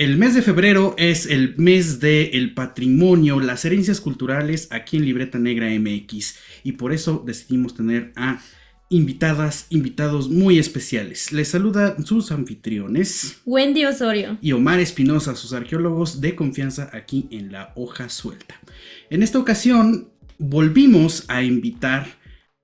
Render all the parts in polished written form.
El mes de febrero es el mes del patrimonio, las herencias culturales aquí en Libreta Negra MX y por eso decidimos tener a invitados muy especiales. Les saluda sus anfitriones Wendy Osorio y Omar Espinosa, sus arqueólogos de confianza aquí en La Hoja Suelta. En esta ocasión volvimos a invitar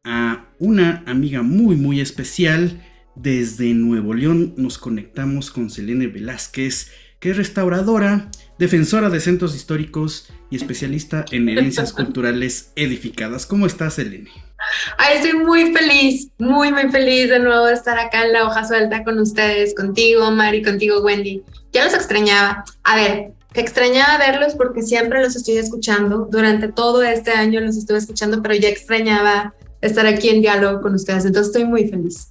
a una amiga muy especial. Desde Nuevo León nos conectamos con Selene Velázquez, que es restauradora, defensora de centros históricos y especialista en herencias culturales edificadas. ¿Cómo estás, Selene? Ay, estoy muy feliz, muy feliz de nuevo de estar acá en La Hoja Suelta con ustedes, contigo, Mari, contigo, Wendy. Ya los extrañaba. A ver, que extrañaba verlos porque siempre los estoy escuchando. Durante todo este año los estuve escuchando, pero ya extrañaba estar aquí en diálogo con ustedes. Entonces estoy muy feliz.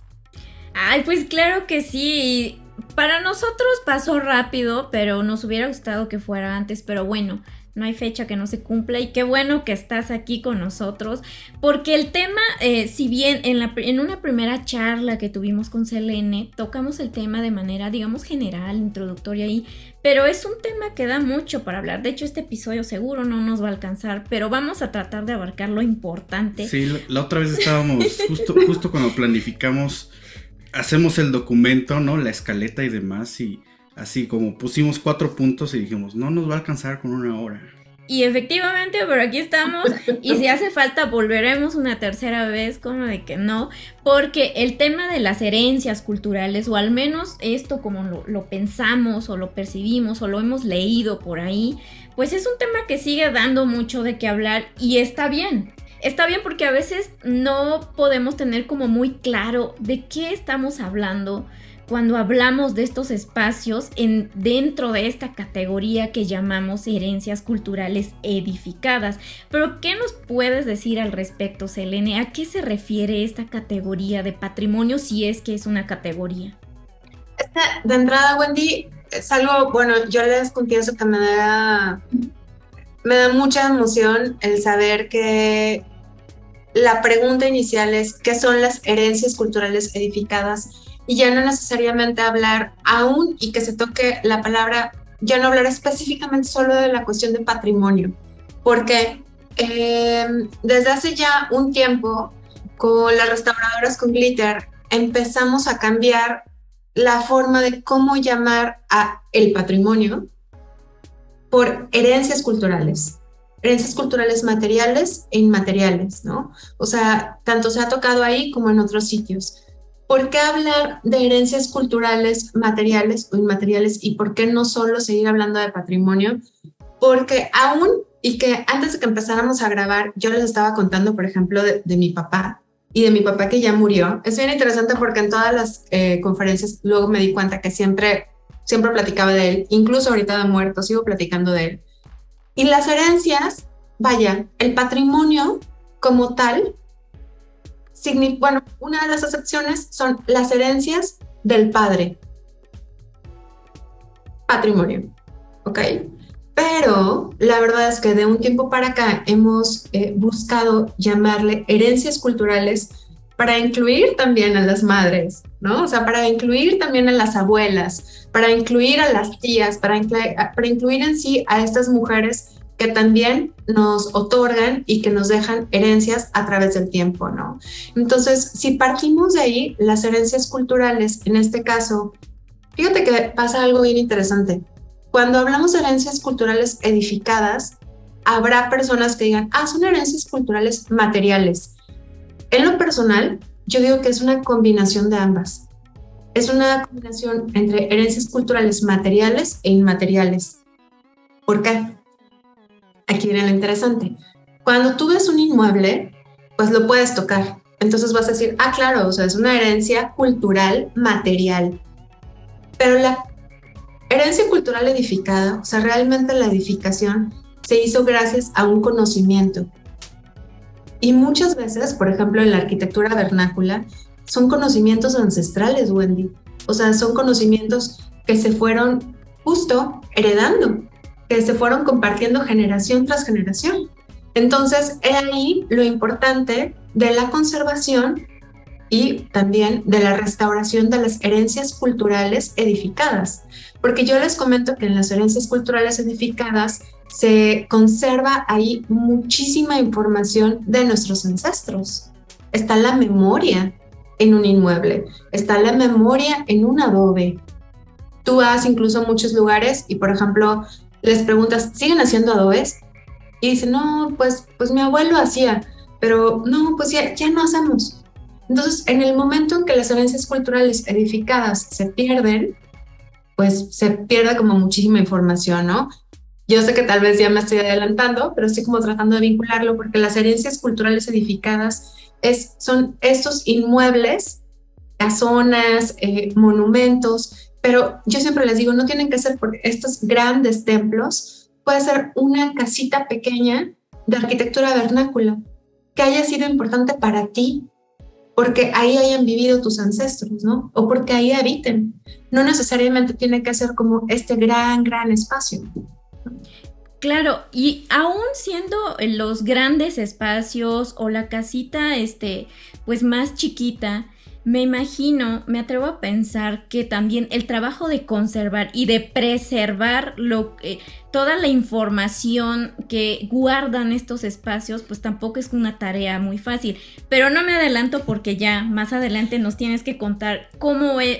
Ay, pues claro que sí. Para nosotros pasó rápido, pero nos hubiera gustado que fuera antes, pero bueno, no hay fecha que no se cumpla y qué bueno que estás aquí con nosotros, porque el tema, si bien en una primera charla que tuvimos con Selene, tocamos el tema de manera, digamos, general, introductoria ahí, pero es un tema que da mucho para hablar. De hecho, este episodio seguro no nos va a alcanzar, pero vamos a tratar de abarcar lo importante. Sí, la otra vez estábamos, justo cuando planificamos, hacemos el documento, ¿no? La escaleta y demás, y así como pusimos 4 puntos y dijimos, no nos va a alcanzar con 1 hora. Y efectivamente, pero aquí estamos, y si hace falta volveremos una tercera vez, como de que no, porque el tema de las herencias culturales, o al menos esto como lo pensamos, o lo percibimos, o lo hemos leído por ahí, pues es un tema que sigue dando mucho de qué hablar, y está bien. Está bien porque a veces no podemos tener como muy claro de qué estamos hablando cuando hablamos de estos espacios dentro de esta categoría que llamamos herencias culturales edificadas. Pero, ¿qué nos puedes decir al respecto, Selene? ¿A qué se refiere esta categoría de patrimonio, si es que es una categoría? De entrada, Wendy, es algo, bueno, yo les confieso que me da mucha emoción el saber que la pregunta inicial es ¿qué son las herencias culturales edificadas? Y ya no necesariamente hablar aún y que se toque la palabra, ya no hablar específicamente solo de la cuestión de patrimonio, porque desde hace ya un tiempo con las restauradoras con Glitter empezamos a cambiar la forma de cómo llamar a el patrimonio por herencias culturales materiales e inmateriales, ¿no? O sea, tanto se ha tocado ahí como en otros sitios. ¿Por qué hablar de herencias culturales materiales o inmateriales y por qué no solo seguir hablando de patrimonio? Porque aún, y que antes de que empezáramos a grabar, yo les estaba contando, por ejemplo, de mi papá y de mi papá que ya murió. Es bien interesante porque en todas las conferencias luego me di cuenta que siempre platicaba de él, incluso ahorita de muerto, sigo platicando de él. Y las herencias, vaya, el patrimonio como tal, bueno, una de las excepciones son las herencias del padre. Patrimonio, ¿ok? Pero la verdad es que de un tiempo para acá hemos buscado llamarle herencias culturales para incluir también a las madres, ¿no? O sea, para incluir también a las abuelas, para incluir a las tías, para incluir en sí a estas mujeres que también nos otorgan y que nos dejan herencias a través del tiempo, ¿no? Entonces, si partimos de ahí, las herencias culturales, en este caso, fíjate que pasa algo bien interesante. Cuando hablamos de herencias culturales edificadas, habrá personas que digan, son herencias culturales materiales. En lo personal, yo digo que es una combinación de ambas. Es una combinación entre herencias culturales materiales e inmateriales. ¿Por qué? Aquí viene lo interesante. Cuando tú ves un inmueble, pues lo puedes tocar. Entonces vas a decir, claro, o sea, es una herencia cultural material. Pero la herencia cultural edificada, o sea, realmente la edificación se hizo gracias a un conocimiento. Y muchas veces, por ejemplo, en la arquitectura vernácula, son conocimientos ancestrales, Wendy. O sea, son conocimientos que se fueron justo heredando, que se fueron compartiendo generación tras generación. Entonces, es ahí lo importante de la conservación y también de la restauración de las herencias culturales edificadas. porque yo les comento que en las herencias culturales edificadas se conserva ahí muchísima información de nuestros ancestros. Está la memoria en un inmueble, está la memoria en un adobe. Tú vas incluso a muchos lugares y, por ejemplo, les preguntas, ¿siguen haciendo adobes? Y dicen, no, pues mi abuelo hacía, pero no, pues ya no hacemos. Entonces, en el momento en que las herencias culturales edificadas se pierden, pues se pierde como muchísima información, ¿no? Yo sé que tal vez ya me estoy adelantando, pero estoy como tratando de vincularlo porque las herencias culturales edificadas son estos inmuebles, casonas, monumentos, pero yo siempre les digo, no tienen que ser por estos grandes templos, puede ser una casita pequeña de arquitectura vernácula que haya sido importante para ti, porque ahí hayan vivido tus ancestros, ¿no? O porque ahí habiten. No necesariamente tiene que ser como este gran espacio. Claro, y aún siendo los grandes espacios o la casita, pues más chiquita, me imagino, me atrevo a pensar que también el trabajo de conservar y de preservar toda la información que guardan estos espacios, pues tampoco es una tarea muy fácil. Pero no me adelanto porque ya más adelante nos tienes que contar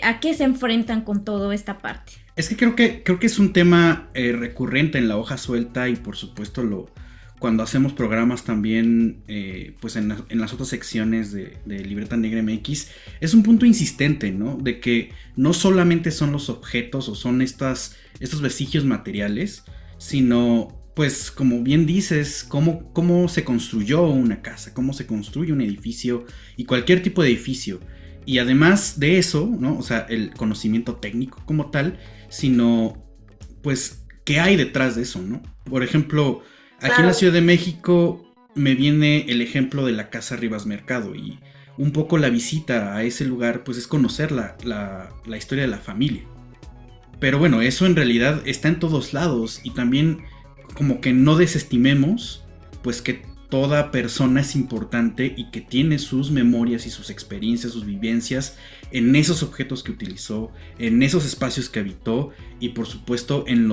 a qué se enfrentan con toda esta parte. Es que creo que es un tema recurrente en la hoja suelta y por supuesto cuando hacemos programas también, pues en las otras secciones de Libreta Negra MX, es un punto insistente, ¿no? De que no solamente son los objetos o son estos vestigios materiales, sino, pues como bien dices, cómo se construyó una casa, cómo se construye un edificio y cualquier tipo de edificio. Y además de eso, ¿no? O sea, el conocimiento técnico como tal, sino, pues, ¿qué hay detrás de eso, no? Por ejemplo, aquí en la Ciudad de México me viene el ejemplo de la Casa Rivas Mercado y un poco la visita a ese lugar, pues, es conocer la historia de la familia. Pero bueno, eso en realidad está en todos lados y también como que no desestimemos, pues, que toda persona es importante y que tiene sus memorias y sus experiencias, sus vivencias en esos objetos que utilizó, en esos espacios que habitó y por supuesto en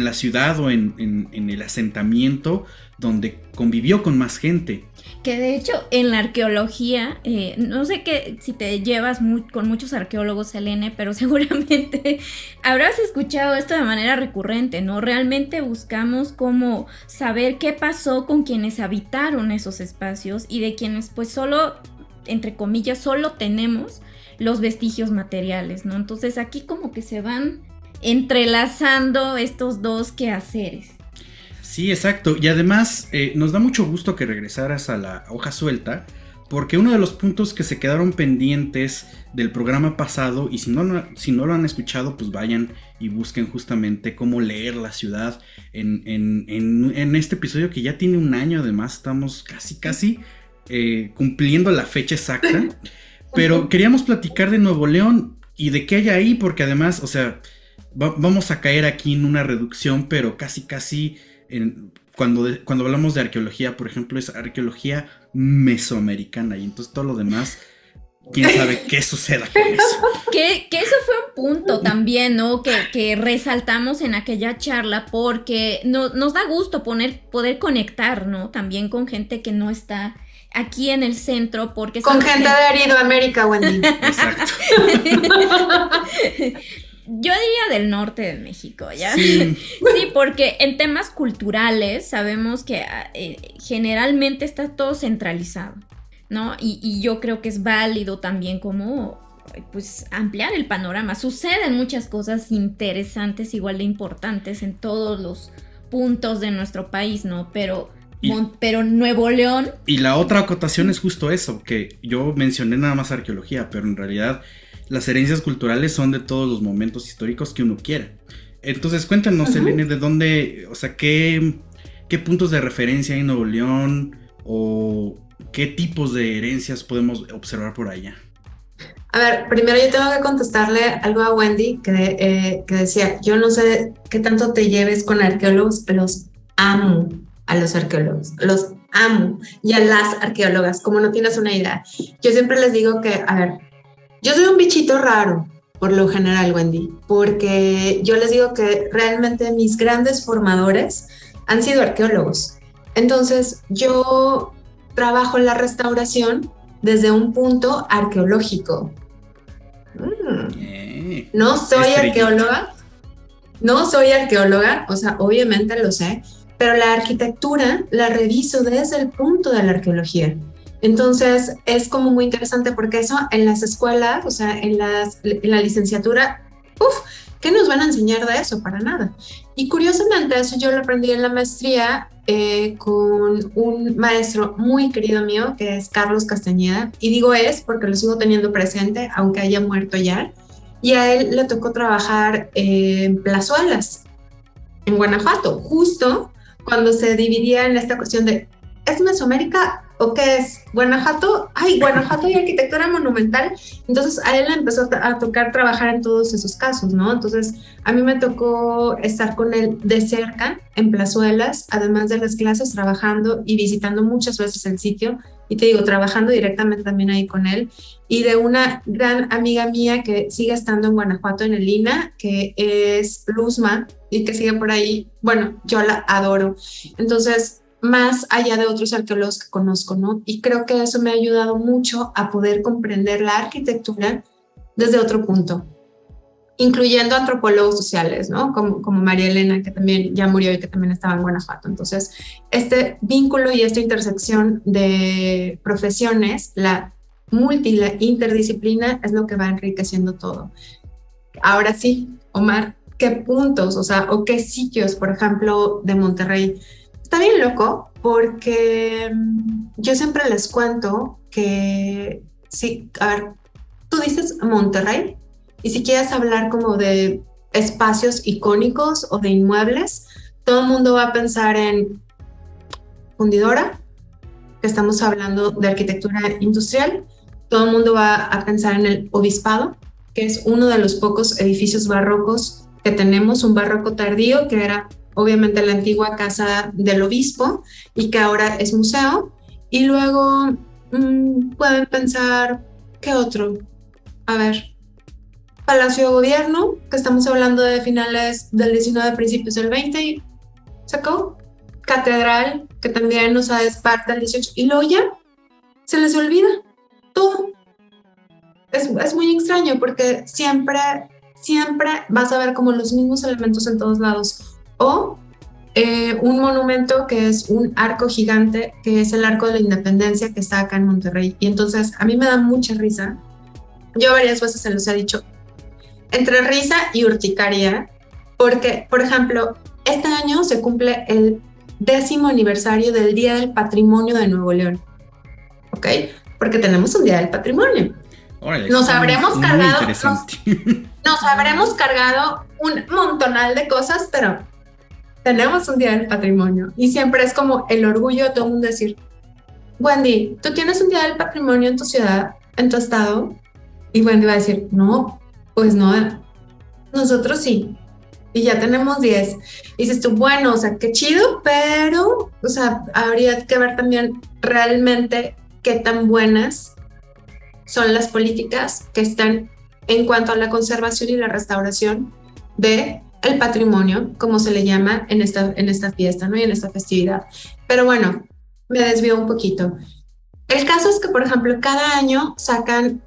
la ciudad o en el asentamiento donde convivió con más gente. Que de hecho en la arqueología, no sé si te llevas con muchos arqueólogos, Selene, pero seguramente habrás escuchado esto de manera recurrente, ¿no? Realmente buscamos cómo saber qué pasó con quienes habitaron esos espacios y de quienes pues solo, entre comillas, solo tenemos los vestigios materiales, ¿no? Entonces aquí como que se van entrelazando estos dos quehaceres. Sí, exacto. Y además nos da mucho gusto que regresaras a la hoja suelta, porque uno de los puntos que se quedaron pendientes del programa pasado, y si no lo han escuchado, pues vayan y busquen justamente cómo leer la ciudad en este episodio que ya tiene un año, además estamos casi cumpliendo la fecha exacta. Pero queríamos platicar de Nuevo León y de qué hay ahí, porque además, o sea, vamos a caer aquí en una reducción, pero casi cuando hablamos de arqueología, por ejemplo, es arqueología mesoamericana y entonces todo lo demás, quién sabe qué suceda con eso. Que eso fue un punto también, ¿no? Que resaltamos en aquella charla porque nos da gusto poder conectar, ¿no? También con gente que no está aquí en el centro, porque con gente de Aridoamérica, Wendy. Exacto. Yo diría del norte de México, ¿ya? Sí, porque en temas culturales sabemos que generalmente está todo centralizado, ¿no? Y yo creo que es válido también como, pues, ampliar el panorama. Suceden muchas cosas interesantes, igual de importantes en todos los puntos de nuestro país, ¿no? Pero Nuevo León... Y la otra acotación es justo eso, que yo mencioné nada más arqueología, pero en realidad las herencias culturales son de todos los momentos históricos que uno quiera. Entonces cuéntanos, Selene, de dónde, o sea, qué puntos de referencia hay en Nuevo León o qué tipos de herencias podemos observar por allá. A ver, primero yo tengo que contestarle algo a Wendy que decía, yo no sé qué tanto te lleves con arqueólogos, pero los amo a los arqueólogos, los amo y a las arqueólogas, como no tienes una idea. Yo siempre les digo que, a ver, yo soy un bichito raro, por lo general, Wendy, porque yo les digo que realmente mis grandes formadores han sido arqueólogos. Entonces, yo trabajo en la restauración desde un punto arqueológico. No soy arqueóloga, o sea, obviamente lo sé, pero la arquitectura la reviso desde el punto de la arqueología. Entonces, es como muy interesante porque eso en las escuelas, o sea, en la licenciatura, ¿qué nos van a enseñar de eso? Para nada. Y curiosamente, eso yo lo aprendí en la maestría con un maestro muy querido mío, que es Carlos Castañeda, y digo es porque lo sigo teniendo presente, aunque haya muerto ya, y a él le tocó trabajar en Plazuelas, en Guanajuato, justo cuando se dividía en esta cuestión de, ¿es Mesoamérica o qué es? Guanajuato, Guanajuato y arquitectura monumental. Entonces a él le empezó a tocar trabajar en todos esos casos, ¿no? Entonces a mí me tocó estar con él de cerca en Plazuelas, además de las clases, trabajando y visitando muchas veces el sitio, y te digo, trabajando directamente también ahí con él, y de una gran amiga mía que sigue estando en Guanajuato, en el INA, que es Luzma, y que sigue por ahí. Bueno, yo la adoro. Entonces, más allá de otros arqueólogos que conozco, ¿no? Y creo que eso me ha ayudado mucho a poder comprender la arquitectura desde otro punto, incluyendo antropólogos sociales, ¿no? Como María Elena, que también ya murió y que también estaba en Guanajuato. Entonces, este vínculo y esta intersección de profesiones, la la interdisciplina, es lo que va enriqueciendo todo. Ahora sí, Omar, ¿qué puntos, o qué sitios, por ejemplo, de Monterrey? Está bien loco, porque yo siempre les cuento que, sí, a ver, tú dices Monterrey, y si quieres hablar como de espacios icónicos o de inmuebles, todo el mundo va a pensar en Fundidora, que estamos hablando de arquitectura industrial. Todo el mundo va a pensar en el Obispado, que es uno de los pocos edificios barrocos que tenemos, un barroco tardío, que era obviamente la antigua casa del obispo y que ahora es museo. Y luego pueden pensar, ¿qué otro? A ver, Palacio de Gobierno, que estamos hablando de finales del 19, principios del 20, y sacó Catedral, que también nos es parte del 18, y luego ya se les olvida todo. Es muy extraño porque siempre vas a ver como los mismos elementos en todos lados. O un monumento que es un arco gigante, que es el Arco de la Independencia, que está acá en Monterrey. Y entonces a mí me da mucha risa. Yo varias veces se los he dicho, entre risa y urticaria, porque, por ejemplo, este año se cumple el 10º aniversario del Día del Patrimonio de Nuevo León, ¿ok? Porque tenemos un Día del Patrimonio. Órale, nos habremos cargado un montonal de cosas, pero tenemos un Día del Patrimonio, y siempre es como el orgullo de todo el mundo decir, Wendy, ¿tú tienes un Día del Patrimonio en tu ciudad, en tu estado? Y Wendy va a decir, no, pues no, nosotros sí, y ya tenemos 10. Y dices tú, bueno, o sea, qué chido, pero, o sea, habría que ver también realmente qué tan buenas son las políticas que están en cuanto a la conservación y la restauración de el patrimonio, como se le llama en esta fiesta, ¿no? Y en esta festividad. Pero bueno, me desvío un poquito. El caso es que, por ejemplo, cada año sacan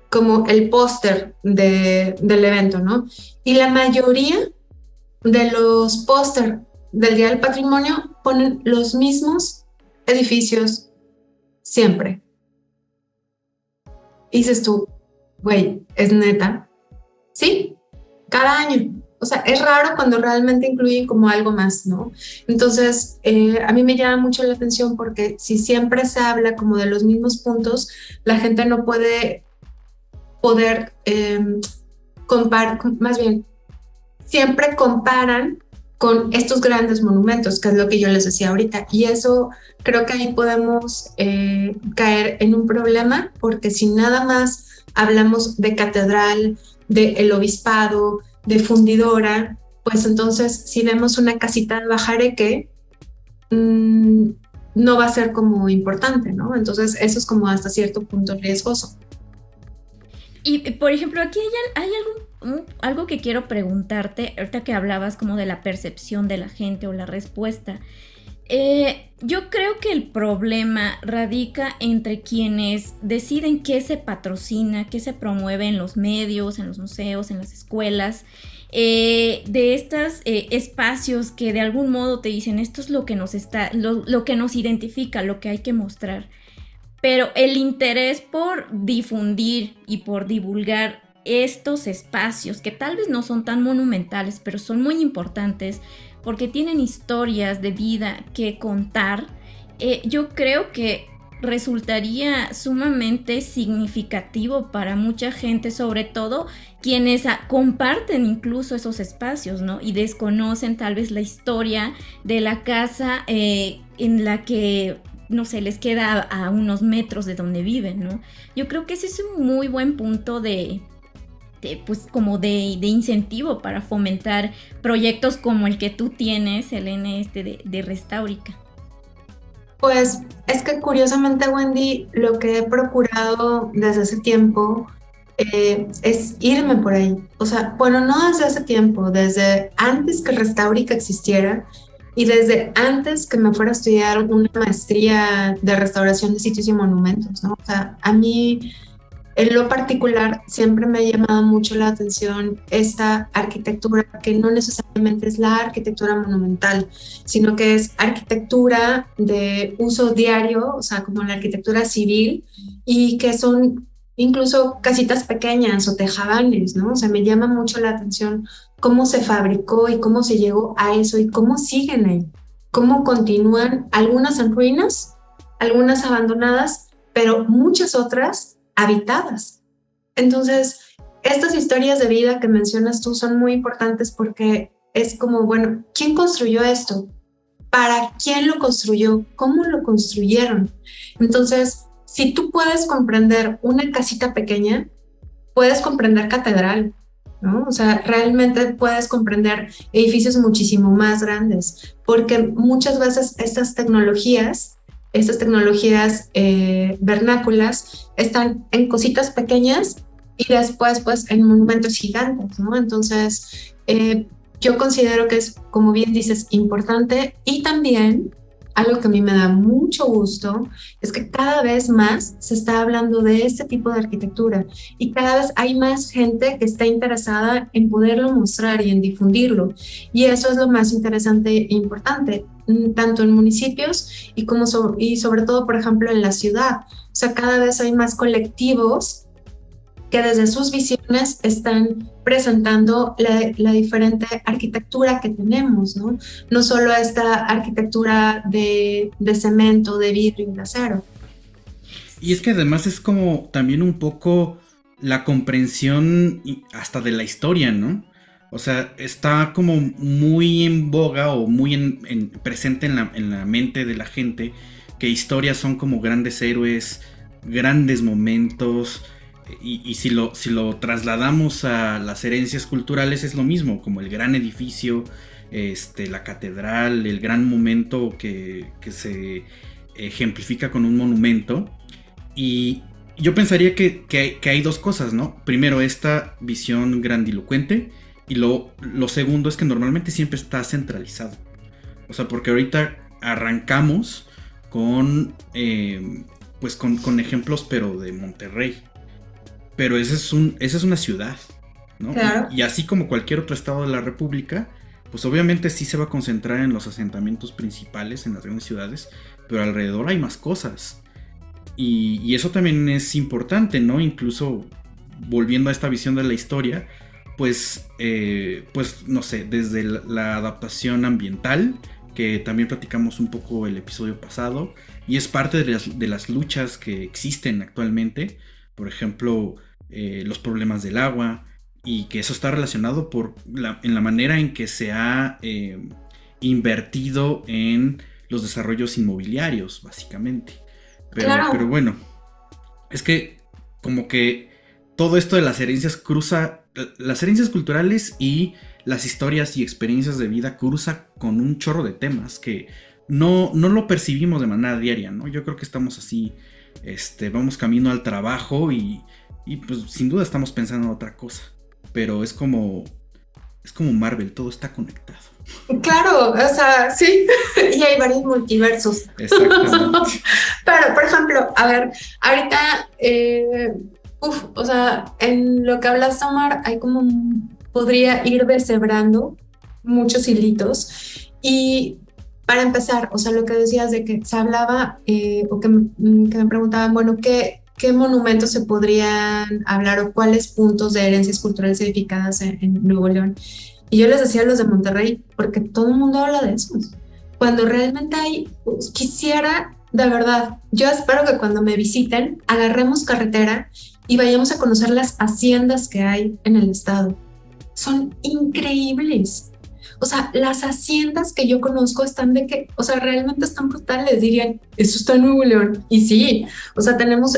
como el póster del evento, ¿no? Y la mayoría de los póster del Día del Patrimonio ponen los mismos edificios siempre. Y dices tú, güey, ¿es neta? Sí, cada año. O sea, es raro cuando realmente incluyen como algo más, ¿no? Entonces, a mí me llama mucho la atención porque si siempre se habla como de los mismos puntos, la gente no puede poder comparar, más bien, siempre comparan con estos grandes monumentos, que es lo que yo les decía ahorita. Y eso creo que ahí podemos caer en un problema, porque si nada más hablamos de catedral, de el obispado, de Fundidora, pues entonces si vemos una casita de bajareque, no va a ser como importante, ¿no? Entonces eso es como hasta cierto punto riesgoso. Y por ejemplo, aquí hay algo que quiero preguntarte, ahorita que hablabas como de la percepción de la gente o la respuesta. Yo creo que el problema radica entre quienes deciden qué se patrocina, qué se promueve en los medios, en los museos, en las escuelas, de estos espacios que de algún modo te dicen esto es lo que lo que nos identifica, lo que hay que mostrar. Pero el interés por difundir y por divulgar estos espacios, que tal vez no son tan monumentales, pero son muy importantes porque tienen historias de vida que contar, yo creo que resultaría sumamente significativo para mucha gente, sobre todo quienes comparten incluso esos espacios, ¿no? Y desconocen tal vez la historia de la casa en la que no sé, les queda a unos metros de donde viven, ¿no? Yo creo que ese es un muy buen punto pues como de incentivo para fomentar proyectos como el que tú tienes, Elena, de Restáurica. Pues es que curiosamente, Wendy, lo que he procurado desde hace tiempo es irme por ahí. O sea, bueno, no desde hace tiempo, desde antes que Restáurica existiera y desde antes que me fuera a estudiar una maestría de restauración de sitios y monumentos, ¿no? O sea, a mí en lo particular siempre me ha llamado mucho la atención esta arquitectura que no necesariamente es la arquitectura monumental, sino que es arquitectura de uso diario, o sea, como la arquitectura civil, y que son incluso casitas pequeñas o tejabanes, ¿no? O sea, me llama mucho la atención cómo se fabricó y cómo se llegó a eso y cómo siguen ahí, cómo continúan algunas en ruinas, algunas abandonadas, pero muchas otras habitadas. Entonces, estas historias de vida que mencionas tú son muy importantes porque es como, bueno, ¿quién construyó esto? ¿Para quién lo construyó? ¿Cómo lo construyeron? Entonces, si tú puedes comprender una casita pequeña, puedes comprender catedral, ¿no? O sea, realmente puedes comprender edificios muchísimo más grandes, porque muchas veces estas tecnologías vernáculas están en cositas pequeñas y después pues en monumentos gigantes, ¿no? Entonces yo considero que es, como bien dices, importante, y también algo que a mí me da mucho gusto es que cada vez más se está hablando de este tipo de arquitectura y cada vez hay más gente que está interesada en poderlo mostrar y en difundirlo, y eso es lo más interesante e importante, tanto en municipios y sobre todo, por ejemplo, en la ciudad. O sea, cada vez hay más colectivos que desde sus visiones están presentando la diferente arquitectura que tenemos, ¿no? No solo esta arquitectura de cemento, de vidrio y de acero. Y es que además es como también un poco la comprensión hasta de la historia, ¿no? O sea, está como muy en boga o muy presente en la mente de la gente que historias son como grandes héroes, grandes momentos. Y si lo trasladamos a las herencias culturales es lo mismo, como el gran edificio, la catedral, el gran momento que se ejemplifica con un monumento. Y yo pensaría que hay dos cosas, ¿no? Primero, esta visión grandilocuente, y lo segundo es que normalmente siempre está centralizado. O sea, porque ahorita arrancamos con ejemplos, pero de Monterrey. Pero esa es una ciudad, ¿no? Claro. Y así como cualquier otro estado de la república, pues obviamente sí se va a concentrar en los asentamientos principales, en las grandes ciudades, pero alrededor hay más cosas. Y eso también es importante, ¿no? Incluso volviendo a esta visión de la historia, pues no sé, desde la adaptación ambiental, que también platicamos un poco el episodio pasado, y es parte de las luchas que existen actualmente. Por ejemplo, los problemas del agua, y que eso está relacionado en la manera en que se ha invertido en los desarrollos inmobiliarios, básicamente. Claro. Pero bueno, es que como que todo esto de las herencias culturales y las historias y experiencias de vida cruza con un chorro de temas que no lo percibimos de manera diaria, ¿no? Yo creo que estamos así, vamos camino al trabajo y Y pues sin duda estamos pensando en otra cosa. Pero es como Marvel, todo está conectado. Claro, o sea, sí, y hay varios multiversos. Exactamente. Pero, por ejemplo, a ver, ahorita, o sea, en lo que hablas, Omar, hay como, podría ir deshebrando muchos hilitos. Y para empezar, o sea, lo que decías de que se hablaba, o que me preguntaban, bueno, ¿qué monumentos se podrían hablar o cuáles puntos de herencias culturales edificadas en Nuevo León? Y yo les decía los de Monterrey, porque todo el mundo habla de esos. Cuando realmente hay, pues, quisiera, de verdad, yo espero que cuando me visiten, agarremos carretera y vayamos a conocer las haciendas que hay en el estado. Son increíbles. O sea, las haciendas que yo conozco están o sea, realmente están brutales, dirían, eso está en Nuevo León. Y sí, o sea, tenemos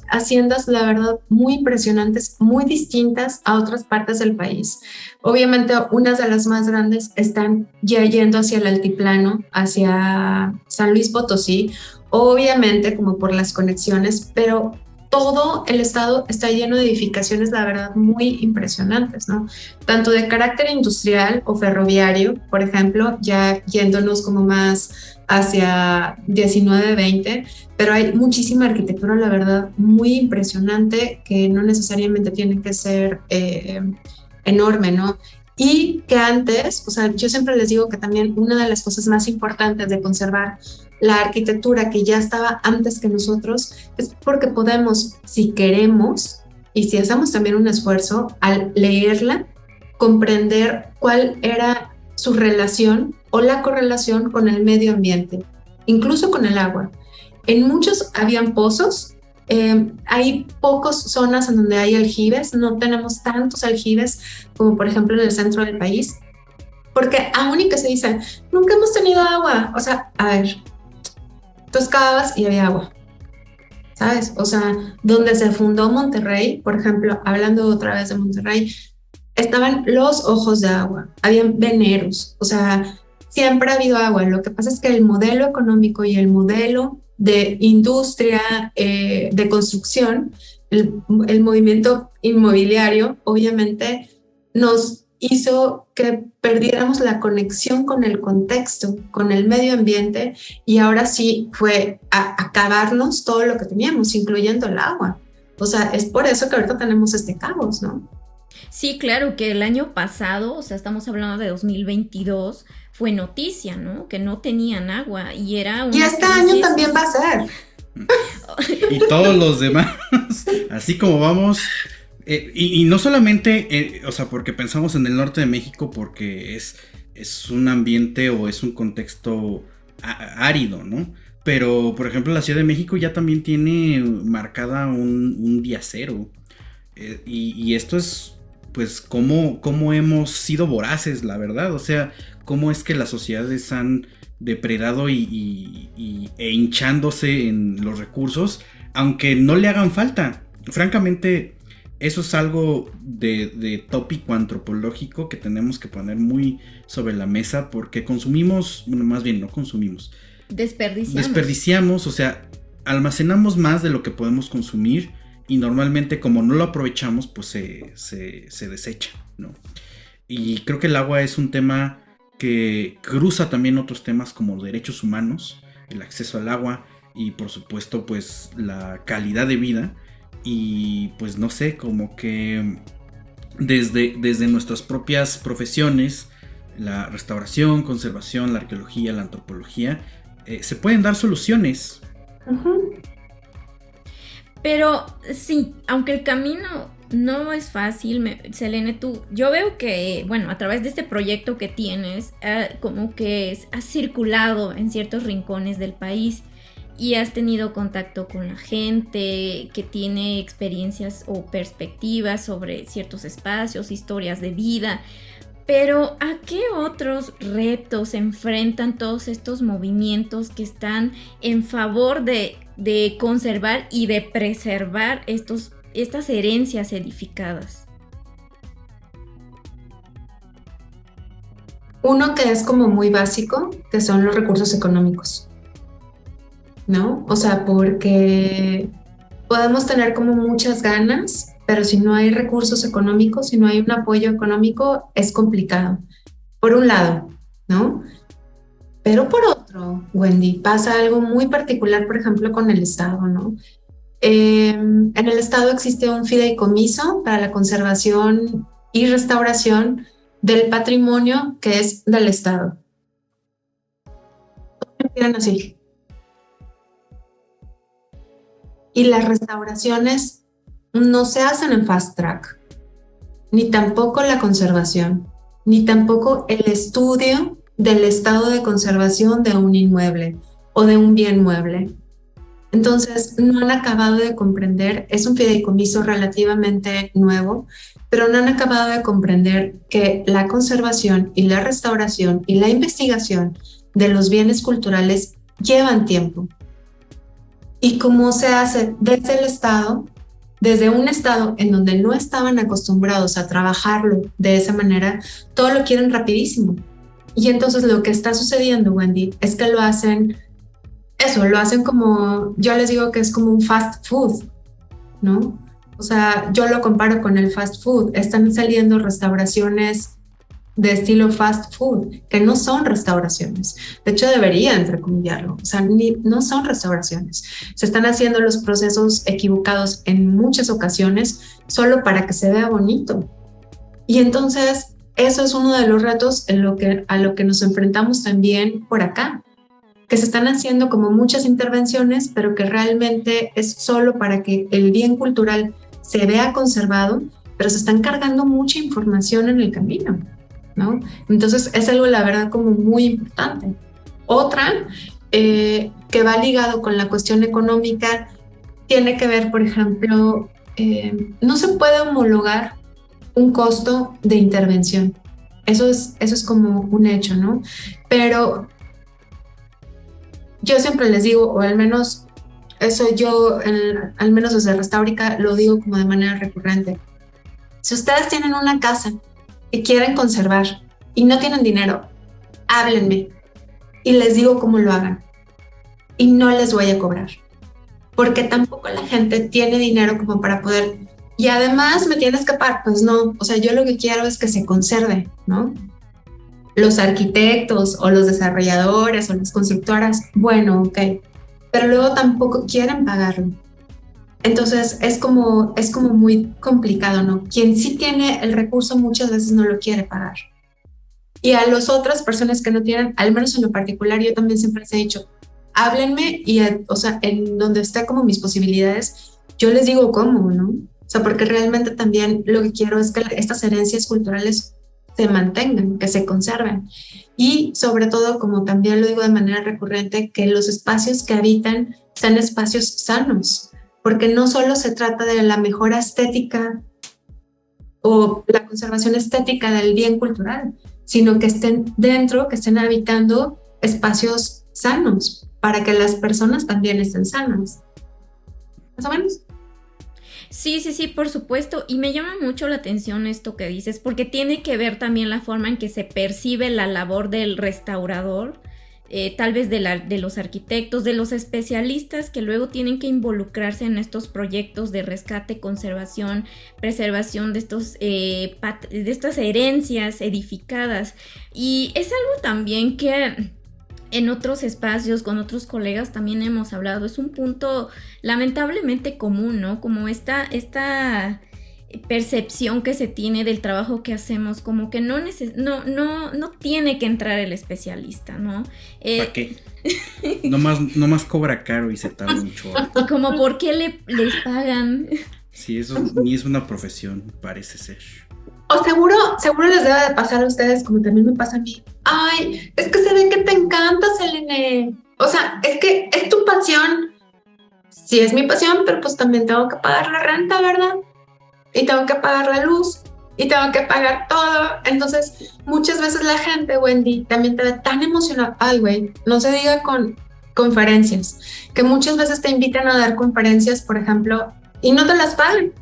haciendas, la verdad, muy impresionantes, muy distintas a otras partes del país. Obviamente, unas de las más grandes están ya yendo hacia el altiplano, hacia San Luis Potosí, obviamente como por las conexiones, pero todo el estado está lleno de edificaciones, la verdad, muy impresionantes, ¿no? Tanto de carácter industrial o ferroviario, por ejemplo, ya yéndonos como más hacia 19-20, pero hay muchísima arquitectura, la verdad, muy impresionante, que no necesariamente tiene que ser enorme, ¿no? Y que antes, o sea, yo siempre les digo que también una de las cosas más importantes de conservar la arquitectura que ya estaba antes que nosotros es porque podemos, si queremos, y si hacemos también un esfuerzo al leerla, comprender cuál era su relación o la correlación con el medio ambiente, incluso con el agua. En muchos habían pozos, hay pocas zonas en donde hay aljibes, no tenemos tantos aljibes como por ejemplo en el centro del país, porque aún y que se dice, nunca hemos tenido agua, o sea, a ver, tú excavabas y había agua, ¿sabes? O sea, donde se fundó Monterrey, por ejemplo, hablando otra vez de Monterrey, estaban los ojos de agua, habían veneros, o sea, siempre ha habido agua. Lo que pasa es que el modelo económico y el modelo de industria, de construcción, el movimiento inmobiliario, obviamente, nos hizo que perdiéramos la conexión con el contexto, con el medio ambiente, y ahora sí fue a acabarnos todo lo que teníamos, incluyendo el agua. O sea, es por eso que ahorita tenemos este caos, ¿no? Sí, claro, que el año pasado, o sea, estamos hablando de 2022, fue noticia, ¿no? Que no tenían agua y era una Y este año también va a ser. Y todos los demás, así como vamos, y no solamente, o sea, porque pensamos en el norte de México porque es un ambiente o es un contexto árido, ¿no? Pero, por ejemplo, la Ciudad de México ya también tiene marcada un día cero. Y esto es, pues, cómo hemos sido voraces, la verdad. O sea, cómo es que las sociedades han depredado e hinchándose en los recursos, aunque no le hagan falta. Francamente, eso es algo de tópico antropológico que tenemos que poner muy sobre la mesa, porque consumimos, bueno, más bien no consumimos. Desperdiciamos, o sea, almacenamos más de lo que podemos consumir. Y normalmente, como no lo aprovechamos, pues se desecha, ¿no? Y creo que el agua es un tema que cruza también otros temas como derechos humanos, el acceso al agua y por supuesto pues la calidad de vida. Y pues no sé, como que desde nuestras propias profesiones, la restauración, conservación, la arqueología, la antropología, se pueden dar soluciones. Uh-huh. Pero sí, aunque el camino no es fácil, Selene, yo veo que, bueno, a través de este proyecto que tienes, como que has circulado en ciertos rincones del país y has tenido contacto con la gente que tiene experiencias o perspectivas sobre ciertos espacios, historias de vida. Pero ¿a qué otros retos se enfrentan todos estos movimientos que están en favor de conservar y de preservar estas herencias edificadas? Uno que es como muy básico, que son los recursos económicos, ¿no? O sea, porque podemos tener como muchas ganas, pero si no hay recursos económicos, si no hay un apoyo económico, es complicado. Por un lado, ¿no? Pero por otro, Wendy, pasa algo muy particular, por ejemplo, con el Estado, ¿no? En el Estado existe un fideicomiso para la conservación y restauración del patrimonio que es del Estado. Miren así. Y las restauraciones no se hacen en fast track, ni tampoco la conservación, ni tampoco el estudio del estado de conservación de un inmueble o de un bien mueble. Entonces, no han acabado de comprender, es un fideicomiso relativamente nuevo, pero no han acabado de comprender que la conservación y la restauración y la investigación de los bienes culturales llevan tiempo. Y cómo se hace desde el Estado, desde un Estado en donde no estaban acostumbrados a trabajarlo de esa manera, todo lo quieren rapidísimo. Y entonces lo que está sucediendo, Wendy, es que lo hacen como, yo les digo que es como un fast food, ¿no? O sea, yo lo comparo con el fast food. Están saliendo restauraciones de estilo fast food, que no son restauraciones. De hecho, debería entrecomillarlo. O sea, no son restauraciones. Se están haciendo los procesos equivocados en muchas ocasiones solo para que se vea bonito. Y entonces, eso es uno de los retos a lo que nos enfrentamos también por acá, que se están haciendo como muchas intervenciones, pero que realmente es solo para que el bien cultural se vea conservado, pero se están cargando mucha información en el camino, ¿no? Entonces es algo, la verdad, como muy importante. Otra que va ligado con la cuestión económica tiene que ver, por ejemplo, no se puede homologar un costo de intervención. Eso es como un hecho, ¿no? Pero yo siempre les digo, o al menos eso yo, al menos desde Restaurica, lo digo como de manera recurrente. Si ustedes tienen una casa que quieren conservar y no tienen dinero, háblenme y les digo cómo lo hagan. Y no les voy a cobrar, porque tampoco la gente tiene dinero como para poder. Y además me tienes que pagar, pues no. O sea, yo lo que quiero es que se conserve, ¿no? Los arquitectos o los desarrolladores o las constructoras, bueno, ok, pero luego tampoco quieren pagarlo. Entonces es como muy complicado, ¿no? Quien sí tiene el recurso muchas veces no lo quiere pagar. Y a las otras personas que no tienen, al menos en lo particular, yo también siempre les he dicho, háblenme y, o sea, en donde esté como mis posibilidades, yo les digo cómo, ¿no? O sea, porque realmente también lo que quiero es que estas herencias culturales se mantengan, que se conserven. Y sobre todo, como también lo digo de manera recurrente, que los espacios que habitan sean espacios sanos, porque no solo se trata de la mejora estética o la conservación estética del bien cultural, sino que estén dentro, que estén habitando espacios sanos, para que las personas también estén sanas. ¿Más o menos? Sí, por supuesto. Y me llama mucho la atención esto que dices, porque tiene que ver también la forma en que se percibe la labor del restaurador, tal vez de los arquitectos, de los especialistas que luego tienen que involucrarse en estos proyectos de rescate, conservación, preservación de estas herencias edificadas. Y es algo también que en otros espacios, con otros colegas también hemos hablado, es un punto lamentablemente común, ¿no? Como esta percepción que se tiene del trabajo que hacemos, como que no tiene que entrar el especialista, ¿no? ¿Para qué? Nomás cobra caro y se tarda mucho. Y como, ¿por qué les pagan? Sí, eso ni es una profesión, parece ser. O seguro les debe de pasar a ustedes, como también me pasa a mí. Ay, es que se ve que te encanta, Selene. O sea, es que es tu pasión. Sí, es mi pasión, pero pues también tengo que pagar la renta, ¿verdad? Y tengo que pagar la luz, y tengo que pagar todo. Entonces, muchas veces la gente, Wendy, también te ve tan emocionada. Ay, güey, no se diga con conferencias, que muchas veces te invitan a dar conferencias, por ejemplo, y no te las pagan.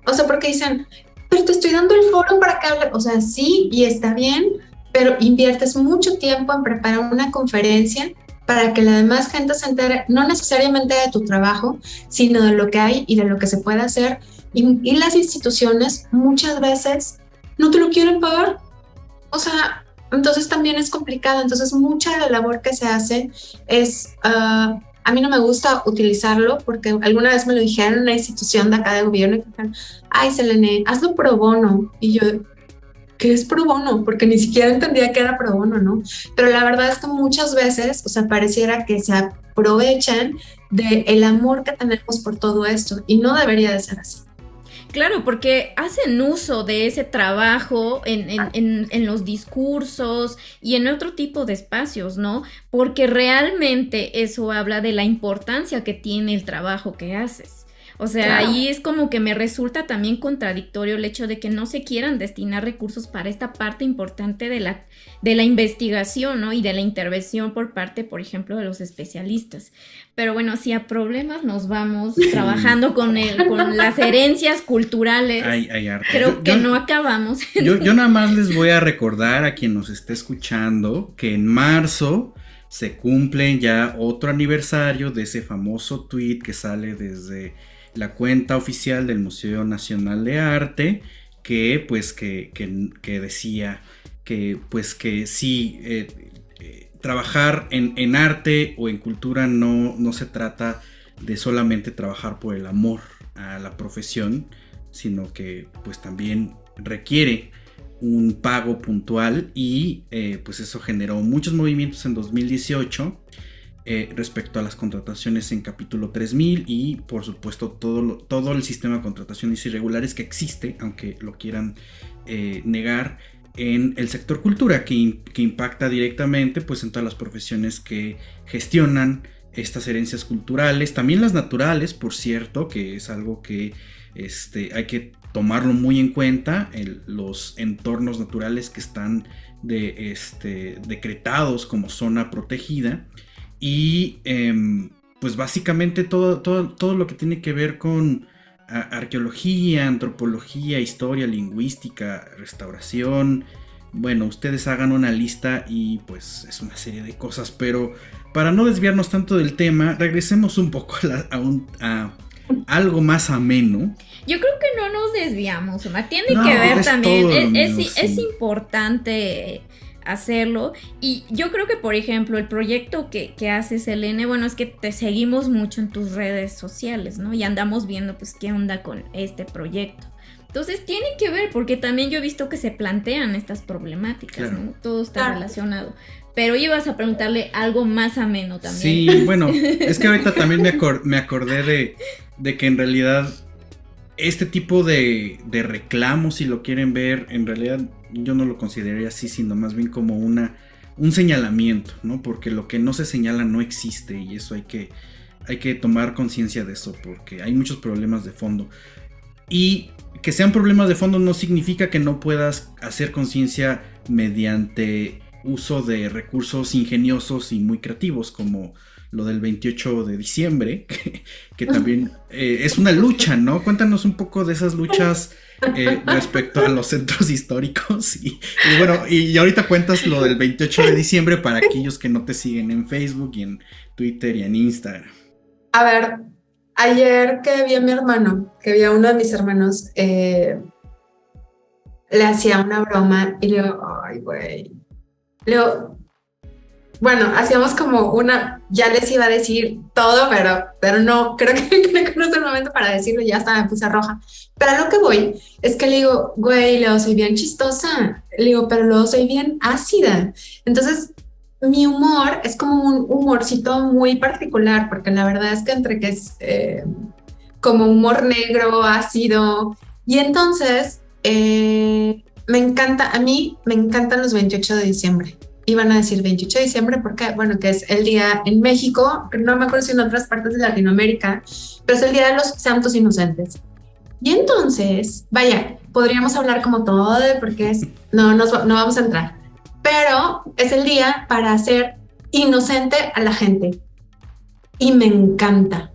O sea, porque dicen, pero te estoy dando el foro para que hable. O sea, sí, y está bien, pero inviertes mucho tiempo en preparar una conferencia para que la demás gente se entere, no necesariamente de tu trabajo, sino de lo que hay y de lo que se puede hacer. Y las instituciones muchas veces no te lo quieren pagar. O sea, entonces también es complicado. Entonces mucha de la labor que se hace es, a mí no me gusta utilizarlo porque alguna vez me lo dijeron en una institución de acá de gobierno y dijeron, ay, Selene, hazlo pro bono. Y yo, ¿qué es pro bono? Porque ni siquiera entendía que era pro bono, ¿no? Pero la verdad es que muchas veces, o sea, pareciera que se aprovechan del amor que tenemos por todo esto y no debería de ser así. Claro, porque hacen uso de ese trabajo en los discursos y en otro tipo de espacios, ¿no? Porque realmente eso habla de la importancia que tiene el trabajo que haces. O sea, claro, ahí es como que me resulta también contradictorio el hecho de que no se quieran destinar recursos para esta parte importante de la investigación, ¿no? Y de la intervención por parte, por ejemplo, de los especialistas. Pero bueno, si a problemas nos vamos trabajando con las herencias culturales, creo que no acabamos. Yo nada más les voy a recordar a quien nos esté escuchando que en marzo se cumple ya otro aniversario de ese famoso tweet que sale desde la cuenta oficial del Museo Nacional de Arte, que pues que decía que pues que sí, trabajar en arte o en cultura no se trata de solamente trabajar por el amor a la profesión, sino que pues también requiere un pago puntual y pues eso generó muchos movimientos en 2018 respecto a las contrataciones en capítulo 3000 y por supuesto todo el sistema de contrataciones irregulares que existe, aunque lo quieran negar, en el sector cultura, que impacta directamente pues en todas las profesiones que gestionan estas herencias culturales, también las naturales, por cierto, que es algo que hay que tomarlo muy en cuenta, los entornos naturales que están decretados como zona protegida. Y pues básicamente todo lo que tiene que ver con arqueología, antropología, historia, lingüística, restauración. Bueno, ustedes hagan una lista y pues es una serie de cosas, pero para no desviarnos tanto del tema, regresemos un poco a algo más ameno. Yo creo que no nos desviamos, Omar. Tiene que ver también, es importante hacerlo. Y yo creo que, por ejemplo, el proyecto que hace Selene, bueno, es que te seguimos mucho en tus redes sociales, ¿no? Y andamos viendo, pues, qué onda con este proyecto. Entonces, tiene que ver, porque también yo he visto que se plantean estas problemáticas, claro, ¿no? Todo está relacionado. Pero ibas a preguntarle algo más ameno también. Sí, bueno, es que ahorita también me acordé de que en realidad este tipo de reclamos, si lo quieren ver, en realidad yo no lo consideraría así, sino más bien como un señalamiento, ¿no? Porque lo que no se señala no existe y eso hay que tomar conciencia de eso, porque hay muchos problemas de fondo. Y que sean problemas de fondo no significa que no puedas hacer conciencia mediante uso de recursos ingeniosos y muy creativos, como lo del 28 de diciembre, que también es una lucha, ¿no? Cuéntanos un poco de esas luchas respecto a los centros históricos y bueno, y ahorita cuentas lo del 28 de diciembre para aquellos que no te siguen en Facebook y en Twitter y en Instagram. A ver, ayer que vi a mi hermano, que vi a uno de mis hermanos, le hacía una broma y le digo, ay, güey, le digo, bueno, hacíamos como ya les iba a decir todo, pero no, creo que no es el momento para decirlo, ya hasta me puse roja. Pero a lo que voy es que le digo, güey, luego soy bien chistosa, le digo, pero luego soy bien ácida. Entonces, mi humor es como un humorcito muy particular, porque la verdad es que entre que es como humor negro, ácido, y entonces a mí me encantan los 28 de diciembre. Iban a decir 28 de diciembre porque, bueno, que es el día en México, que no me acuerdo si en otras partes de Latinoamérica, pero es el día de los santos inocentes. Y entonces, vaya, podríamos hablar como todo de por qué no vamos a entrar, pero es el día para hacer inocente a la gente. Y me encanta,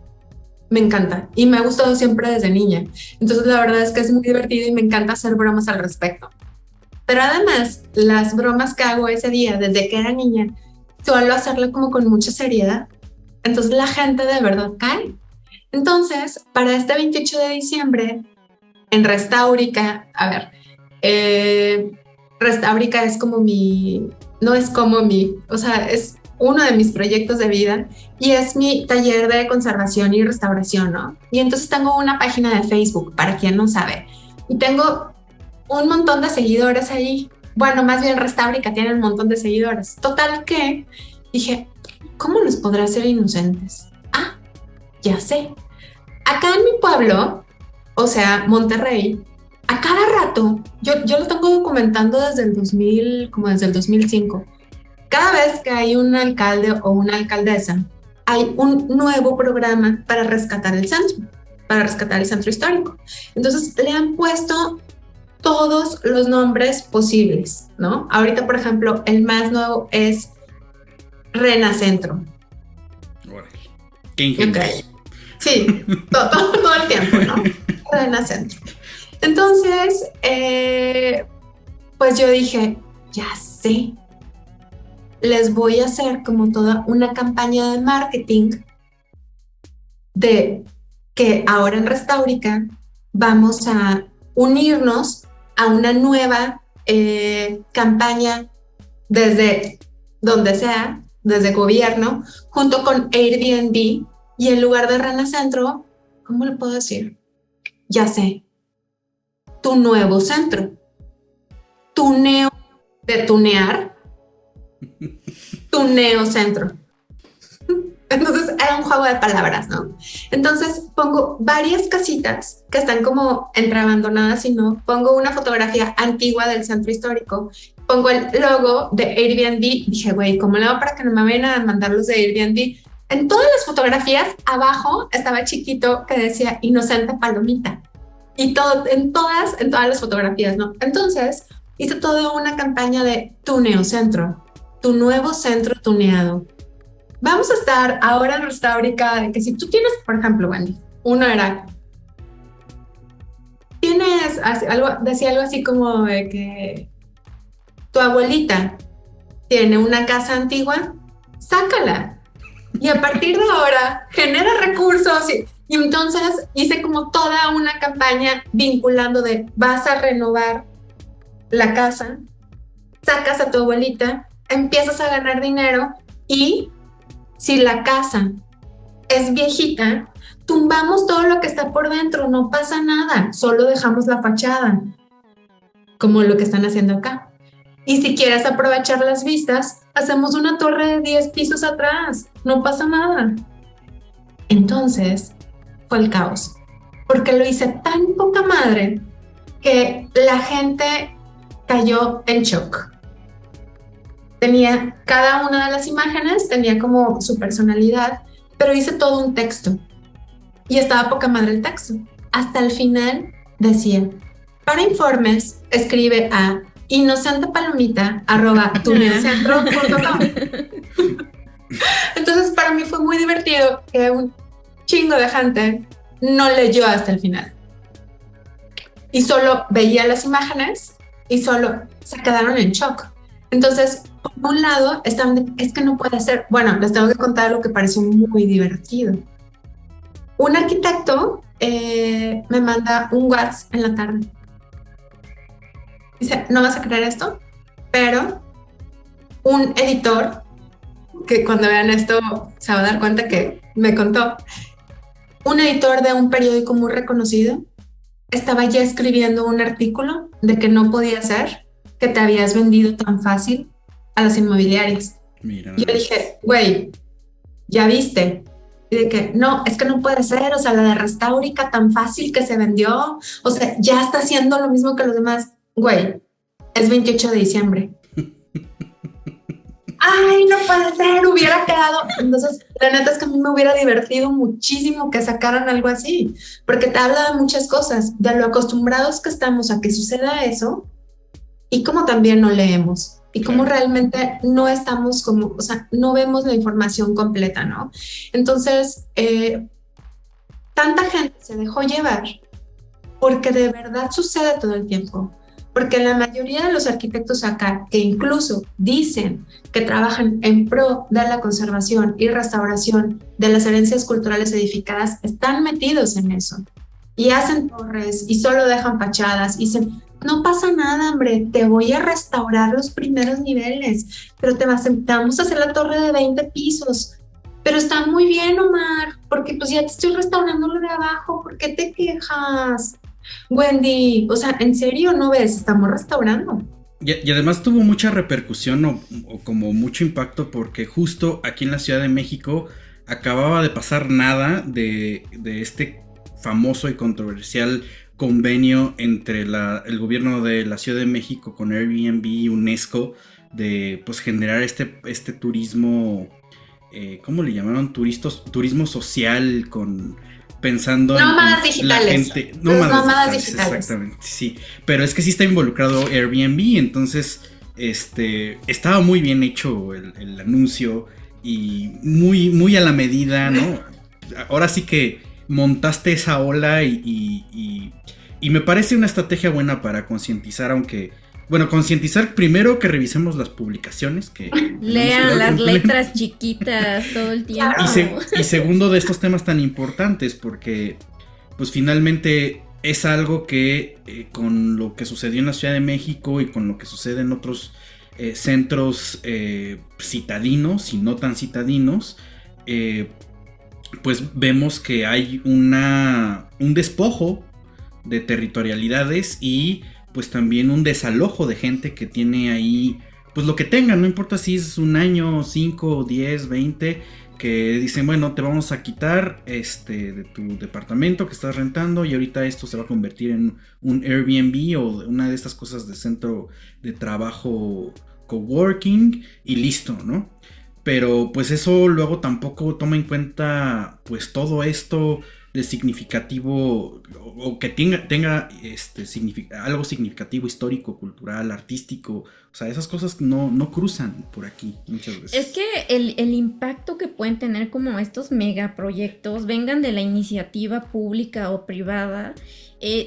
y me ha gustado siempre desde niña. Entonces la verdad es que es muy divertido y me encanta hacer bromas al respecto. Pero además, las bromas que hago ese día, desde que era niña, suelo hacerlo como con mucha seriedad. Entonces la gente de verdad cae. Entonces, para este 28 de diciembre, en Restaurica, a ver, Restaurica es como no es como o sea, es uno de mis proyectos de vida y es mi taller de conservación y restauración, ¿no? Y entonces tengo una página de Facebook, para quien no sabe, y tengo un montón de seguidores ahí. Bueno, más bien Restaurica tiene un montón de seguidores. Total que dije, ¿cómo los podrá hacer inocentes? Ah, ya sé. Acá en mi pueblo, o sea, Monterrey, a cada rato, yo lo tengo documentando desde el 2000, como desde el 2005. Cada vez que hay un alcalde o una alcaldesa, hay un nuevo programa para rescatar el centro histórico. Entonces le han puesto todos los nombres posibles, ¿no? Ahorita, por ejemplo, el más nuevo es Renacentro. Qué ingenioso. Okay. Sí, todo el tiempo, ¿no? Renacentro. Entonces, pues yo dije, ya sé, les voy a hacer como toda una campaña de marketing de que ahora en Restaurica vamos a unirnos a una nueva campaña desde donde sea, desde gobierno, junto con Airbnb, y en lugar de Renacentro, ¿cómo le puedo decir? Ya sé, tu nuevo centro, tuneo de tunear, tu neocentro. Entonces era un juego de palabras, ¿no? Entonces pongo varias casitas que están como entre abandonadas, y no, pongo una fotografía antigua del centro histórico, pongo el logo de Airbnb. Dije, güey, ¿cómo le hago para que no me vayan a mandar los de Airbnb? En todas las fotografías abajo estaba chiquito que decía Inocente Palomita, y todo, en todas las fotografías, ¿no? Entonces hice toda una campaña de tu neocentro, tu nuevo centro tuneado. Vamos a estar ahora en Restaurica, de que si tú tienes, por ejemplo, Wendy, uno era, tienes algo, decía algo así como de que tu abuelita tiene una casa antigua, sácala. Y a partir de ahora genera recursos, y entonces hice como toda una campaña vinculando de vas a renovar la casa, sacas a tu abuelita, empiezas a ganar dinero, y si la casa es viejita, tumbamos todo lo que está por dentro, no pasa nada, solo dejamos la fachada, como lo que están haciendo acá. Y si quieres aprovechar las vistas, hacemos una torre de 10 pisos atrás, no pasa nada. Entonces fue el caos, porque lo hice tan poca madre que la gente cayó en shock. Tenía cada una de las imágenes, tenía como su personalidad, pero hice todo un texto y estaba poca madre el texto. Hasta el final decía, para informes, escribe a inocentepalomita@tuneocentro.com. Entonces para mí fue muy divertido que un chingo de gente no leyó hasta el final y solo veía las imágenes y solo se quedaron en shock. Entonces, por un lado, estaban es que no puede ser. Bueno, les tengo que contar lo que pareció muy divertido. Un arquitecto me manda un WhatsApp en la tarde. Dice, no vas a creer esto, pero un editor, que cuando vean esto se va a dar cuenta que me contó, un editor de un periódico muy reconocido estaba ya escribiendo un artículo de que no podía ser que te habías vendido tan fácil a las inmobiliarias. Mira. Yo dije, güey, ¿ya viste? Y de que, no, es que no puede ser, o sea, la de Restaurica tan fácil que se vendió, o sea, ya está haciendo lo mismo que los demás. Güey, es 28 de diciembre. Ay, no puede ser, hubiera quedado. Entonces, la neta es que a mí me hubiera divertido muchísimo que sacaran algo así, porque te habla de muchas cosas, de lo acostumbrados que estamos a que suceda eso, y como también no leemos, y como realmente no estamos como, o sea, no vemos la información completa, ¿no? Entonces, tanta gente se dejó llevar porque de verdad sucede todo el tiempo. porque la mayoría de los arquitectos acá, que incluso dicen que trabajan en pro de la conservación y restauración de las herencias culturales edificadas, están metidos en eso. Y hacen torres y solo dejan fachadas y dicen, no pasa nada, hombre, te voy a restaurar los primeros niveles, pero te vamos a hacer la torre de 20 pisos. Pero está muy bien, Omar, porque pues ya te estoy restaurando lo de abajo, ¿por qué te quejas? Wendy, o sea, ¿en serio no ves? Estamos restaurando. Y además tuvo mucha repercusión o como mucho impacto porque justo aquí en la Ciudad de México acababa de pasar nada de este famoso y controversial convenio entre el gobierno de la Ciudad de México con Airbnb y UNESCO de pues generar este turismo, ¿cómo le llamaron? Turismo social pensando nómadas en digitales. La gente, nómadas digitales. Exactamente, sí. Pero es que sí está involucrado Airbnb, entonces estaba muy bien hecho el anuncio y muy, muy a la medida, ¿no? Ahora sí que montaste esa ola y me parece una estrategia buena para concientizar, aunque... Bueno, concientizar primero que revisemos las publicaciones, que lean las letras chiquitas todo el tiempo. Y segundo, de estos temas tan importantes, porque pues finalmente es algo que con lo que sucedió en la Ciudad de México y con lo que sucede en otros centros citadinos y no tan citadinos, pues vemos que hay un despojo de territorialidades y pues también un desalojo de gente que tiene ahí, pues lo que tengan, no importa si es un año, 5, 10, 20, que dicen, bueno, te vamos a quitar de tu departamento que estás rentando y ahorita esto se va a convertir en un Airbnb o una de estas cosas de centro de trabajo coworking y listo, ¿no? Pero pues eso luego tampoco toma en cuenta pues todo esto de significativo o que tenga algo significativo histórico, cultural, artístico, o sea, esas cosas no cruzan por aquí muchas veces. Es que el impacto que pueden tener como estos megaproyectos, vengan de la iniciativa pública o privada,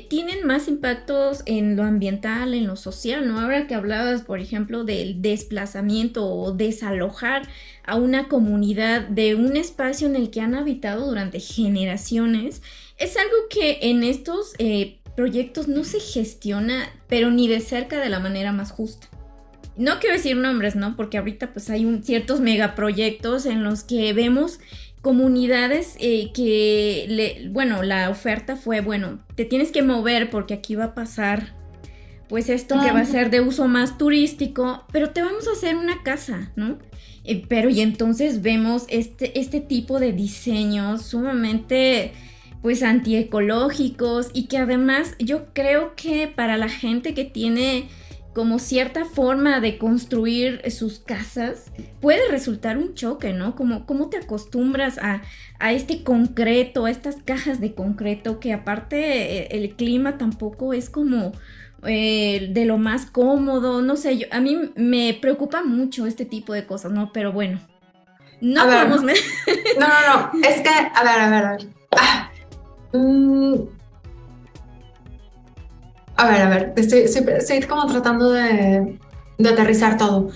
tienen más impactos en lo ambiental, en lo social, ¿no? Ahora que hablabas, por ejemplo, del desplazamiento o desalojar a una comunidad de un espacio en el que han habitado durante generaciones, es algo que en estos proyectos no se gestiona, pero ni de cerca de la manera más justa. No quiero decir nombres, ¿no? Porque ahorita pues hay ciertos megaproyectos en los que vemos comunidades la oferta fue, bueno, te tienes que mover porque aquí va a pasar pues esto que va a ser de uso más turístico, pero te vamos a hacer una casa, ¿no? Pero y entonces vemos este tipo de diseños sumamente pues antiecológicos y que además yo creo que para la gente que tiene como cierta forma de construir sus casas, puede resultar un choque, ¿no? ¿Cómo te acostumbras a este concreto, a estas cajas de concreto, que aparte el clima tampoco es como de lo más cómodo, no sé, a mí me preocupa mucho este tipo de cosas, ¿no? Pero bueno, no podemos... No, es que, a ver. A ver, estoy como tratando de aterrizar todo.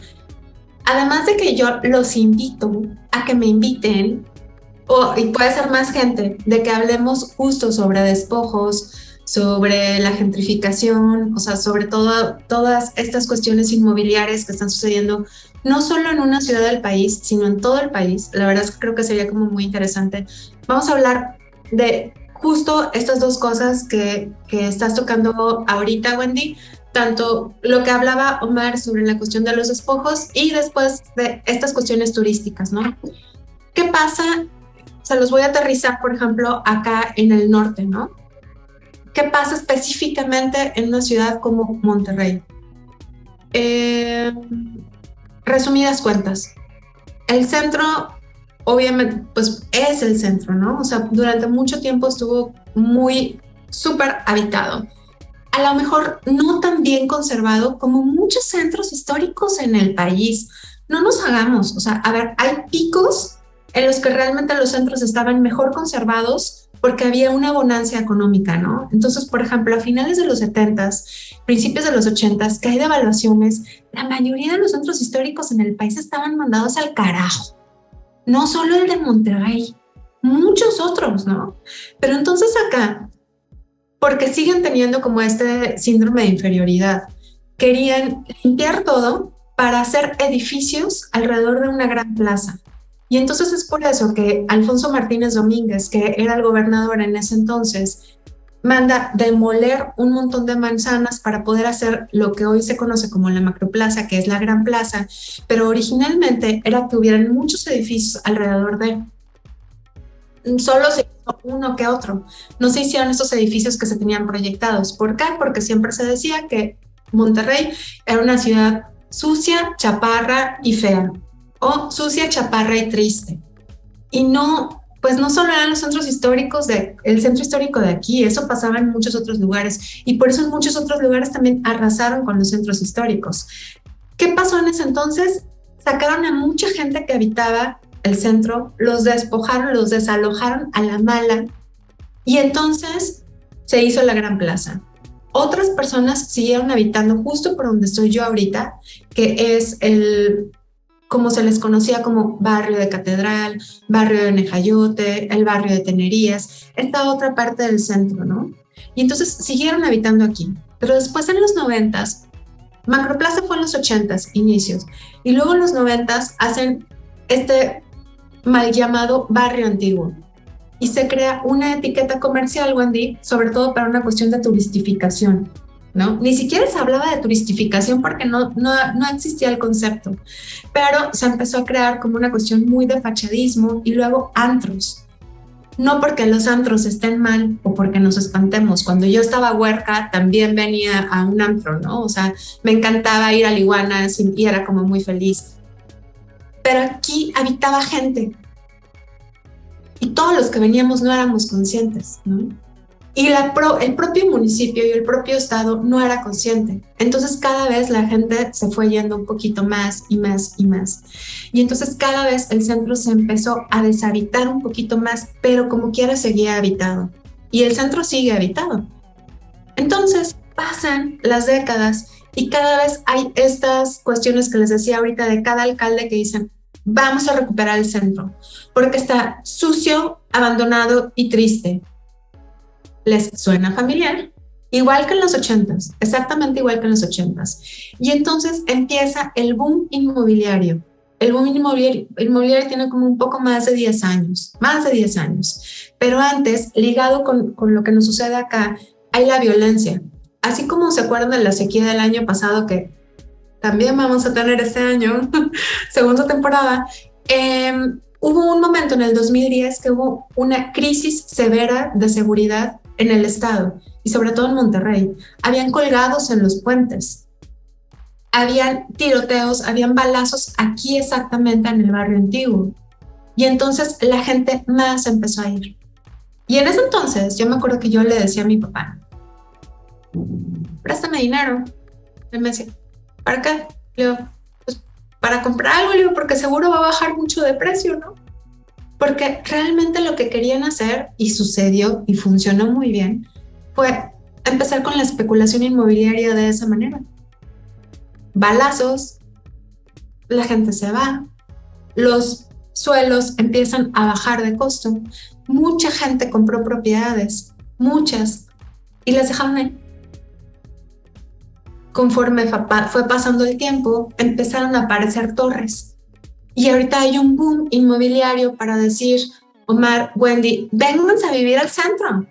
Además de que yo los invito a que me inviten, y puede ser más gente, de que hablemos justo sobre despojos, sobre la gentrificación, o sea, sobre todas estas cuestiones inmobiliarias que están sucediendo, no solo en una ciudad del país, sino en todo el país. La verdad es que creo que sería como muy interesante. Vamos a hablar de justo estas dos cosas que estás tocando ahorita, Wendy, tanto lo que hablaba Omar sobre la cuestión de los despojos y después de estas cuestiones turísticas, ¿no? ¿Qué pasa? Se los voy a aterrizar, por ejemplo, acá en el norte, ¿no? ¿Qué pasa específicamente en una ciudad como Monterrey? Resumidas cuentas, el centro obviamente pues es el centro, ¿no? O sea, durante mucho tiempo estuvo muy súper habitado. A lo mejor no tan bien conservado como muchos centros históricos en el país. No nos hagamos, o sea, a ver, hay picos en los que realmente los centros estaban mejor conservados porque había una bonanza económica, ¿no? Entonces, por ejemplo, a finales de los 70s, principios de los 80s, que hay devaluaciones, la mayoría de los centros históricos en el país estaban mandados al carajo. No solo el de Monterrey, muchos otros, ¿no? Pero entonces acá, porque siguen teniendo como este síndrome de inferioridad, querían limpiar todo para hacer edificios alrededor de una gran plaza. Y entonces es por eso que Alfonso Martínez Domínguez, que era el gobernador en ese entonces, manda demoler un montón de manzanas para poder hacer lo que hoy se conoce como la macroplaza, que es la gran plaza, pero originalmente era que hubieran muchos edificios alrededor de... Solo se hizo uno que otro. No se hicieron estos edificios que se tenían proyectados. ¿Por qué? Porque siempre se decía que Monterrey era una ciudad sucia, chaparra y fea, o sucia, chaparra y triste. Y no, pues no solo eran los centros históricos el centro histórico de aquí, eso pasaba en muchos otros lugares, y por eso en muchos otros lugares también arrasaron con los centros históricos. ¿Qué pasó en ese entonces? Sacaron a mucha gente que habitaba el centro, los despojaron, los desalojaron a la mala, y entonces se hizo la Gran Plaza. Otras personas siguieron habitando justo por donde estoy yo ahorita, que es como se les conocía como barrio de Catedral, barrio de Nejayote, el barrio de Tenerías, esta otra parte del centro, ¿no? Y entonces siguieron habitando aquí. Pero después en los 90s, Macroplaza fue en los 80s, inicios, y luego en los 90s hacen este mal llamado barrio antiguo. Y se crea una etiqueta comercial, Wendy, sobre todo para una cuestión de turistificación, ¿no? Ni siquiera se hablaba de turistificación porque no existía el concepto, pero se empezó a crear como una cuestión muy de fachadismo y luego antros. No porque los antros estén mal o porque nos espantemos. Cuando yo estaba huerca también venía a un antro, ¿no? O sea, me encantaba ir a Iguanas y era como muy feliz. Pero aquí habitaba gente. Y todos los que veníamos no éramos conscientes, ¿no? Y el propio municipio y el propio estado no era consciente. Entonces cada vez la gente se fue yendo un poquito más y más y más. Y entonces cada vez el centro se empezó a deshabitar un poquito más, pero como quiera seguía habitado. Y el centro sigue habitado. Entonces pasan las décadas y cada vez hay estas cuestiones que les decía ahorita de cada alcalde que dicen: vamos a recuperar el centro, porque está sucio, abandonado y triste. ¿Les suena familiar? Igual que en los 80s, exactamente igual que en los 80s. Y entonces empieza el boom inmobiliario. El boom inmobiliario tiene como un poco más de 10 años, Pero antes, ligado con lo que nos sucede acá, hay la violencia. Así como se acuerdan de la sequía del año pasado, que también vamos a tener este año, segunda temporada, hubo un momento en el 2010 que hubo una crisis severa de seguridad en el estado y sobre todo en Monterrey. Habían colgados en los puentes, habían tiroteos, habían balazos aquí exactamente en el barrio antiguo. Y entonces la gente más empezó a ir. Y en ese entonces yo me acuerdo que yo le decía a mi papá: préstame dinero. Él me decía: ¿para qué? Le digo: pues para comprar algo, le digo, porque seguro va a bajar mucho de precio, ¿no? Porque realmente lo que querían hacer, y sucedió y funcionó muy bien, fue empezar con la especulación inmobiliaria de esa manera. Balazos, la gente se va, los suelos empiezan a bajar de costo, mucha gente compró propiedades, muchas, y las dejaron ahí. Conforme fue pasando el tiempo, empezaron a aparecer torres. Y ahorita hay un boom inmobiliario para decir: Omar, Wendy, vénganse a vivir al centro.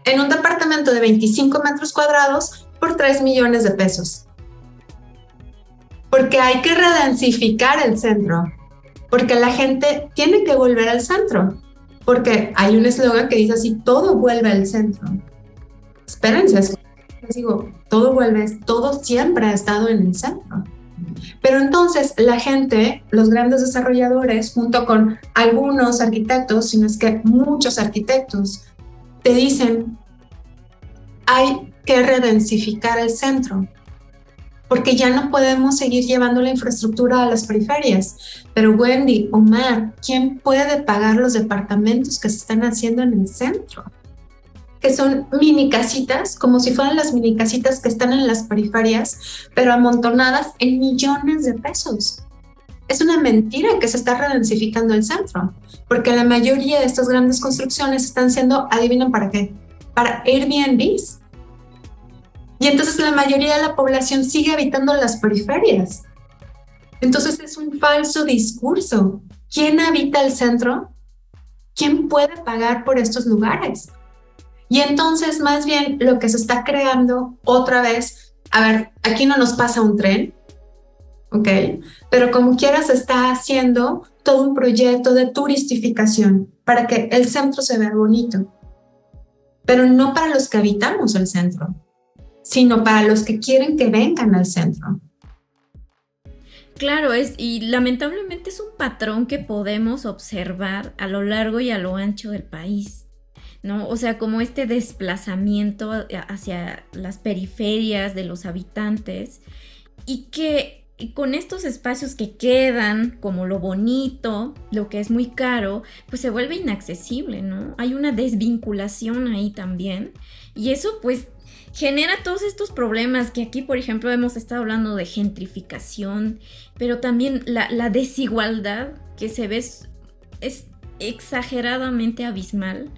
En un departamento de 25 metros cuadrados por 3 millones de pesos. Porque hay que redensificar el centro. Porque la gente tiene que volver al centro. Porque hay un eslogan que dice así: todo vuelve al centro. Espérense, les digo, todo vuelve, todo siempre ha estado en el centro. Pero entonces la gente, los grandes desarrolladores, junto con algunos arquitectos, sino es que muchos arquitectos, te dicen: hay que redensificar el centro. porque ya no podemos seguir llevando la infraestructura a las periferias. Pero Wendy, Omar, ¿quién puede pagar los departamentos que se están haciendo en el centro? Que son mini casitas, como si fueran las mini casitas que están en las periferias, pero amontonadas en millones de pesos. Es una mentira que se está redensificando el centro, porque la mayoría de estas grandes construcciones están siendo, adivinen para qué, para Airbnbs. Y entonces la mayoría de la población sigue habitando las periferias. Entonces es un falso discurso. ¿Quién habita el centro? ¿Quién puede pagar por estos lugares? Y entonces más bien lo que se está creando otra vez, a ver, aquí no nos pasa un tren, ¿ok? Pero como quiera se está haciendo todo un proyecto de turistificación para que el centro se vea bonito, pero no para los que habitamos el centro, sino para los que quieren que vengan al centro. Claro, y lamentablemente es un patrón que podemos observar a lo largo y a lo ancho del país, ¿no? O sea, como este desplazamiento hacia las periferias de los habitantes y que con estos espacios que quedan como lo bonito, lo que es muy caro, pues se vuelve inaccesible, ¿no? Hay una desvinculación ahí también y eso pues genera todos estos problemas que aquí, por ejemplo, hemos estado hablando de gentrificación, pero también la desigualdad que se ve es exageradamente abismal,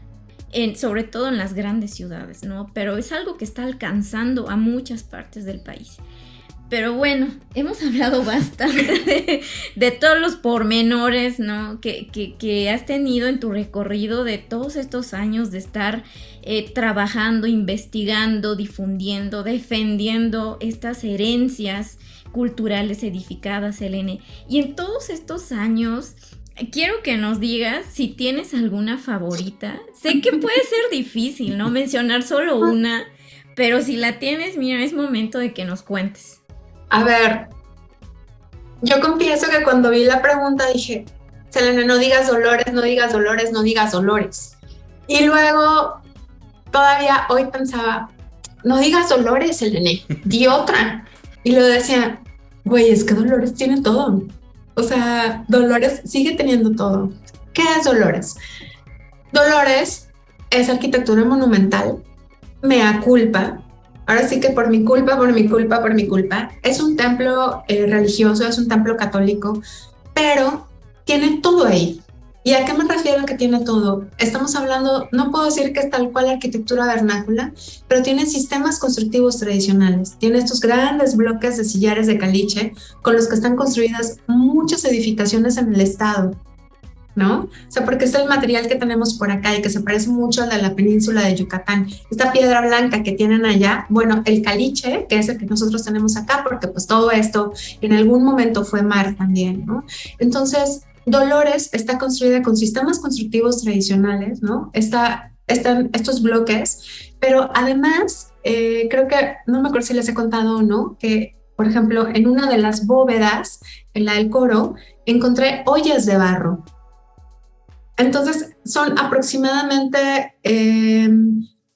sobre todo en las grandes ciudades, ¿no? Pero es algo que está alcanzando a muchas partes del país. Pero bueno, hemos hablado bastante de todos los pormenores, ¿no? que has tenido en tu recorrido de todos estos años de estar trabajando, investigando, difundiendo, defendiendo estas herencias culturales edificadas, Selene. Y en todos estos años, quiero que nos digas si tienes alguna favorita. Sé que puede ser difícil, ¿no? Mencionar solo una, pero si la tienes, mira, es momento de que nos cuentes. A ver, yo confieso que cuando vi la pregunta dije, Selene, no digas Dolores, no digas Dolores, no digas Dolores. Y luego, todavía hoy pensaba, no digas Dolores, Selene, di otra. Y luego decía, güey, es que Dolores tiene todo. O sea, Dolores sigue teniendo todo. ¿Qué es Dolores? Dolores es arquitectura monumental, mea culpa. Ahora sí que por mi culpa. Es un templo religioso, es un templo católico, pero tiene todo ahí. ¿Y a qué me refiero que tiene todo? Estamos hablando, no puedo decir que es tal cual arquitectura vernácula, pero tiene sistemas constructivos tradicionales. Tiene estos grandes bloques de sillares de caliche con los que están construidas muchas edificaciones en el estado, ¿no? O sea, porque es el material que tenemos por acá y que se parece mucho al de la península de Yucatán. Esta piedra blanca que tienen allá, bueno, el caliche, que es el que nosotros tenemos acá, porque pues todo esto en algún momento fue mar también, ¿no? Entonces, Dolores está construida con sistemas constructivos tradicionales, ¿no? Están estos bloques, pero además, creo que, no me acuerdo si les he contado o no, que, por ejemplo, en una de las bóvedas, en la del coro, encontré ollas de barro. Entonces, son aproximadamente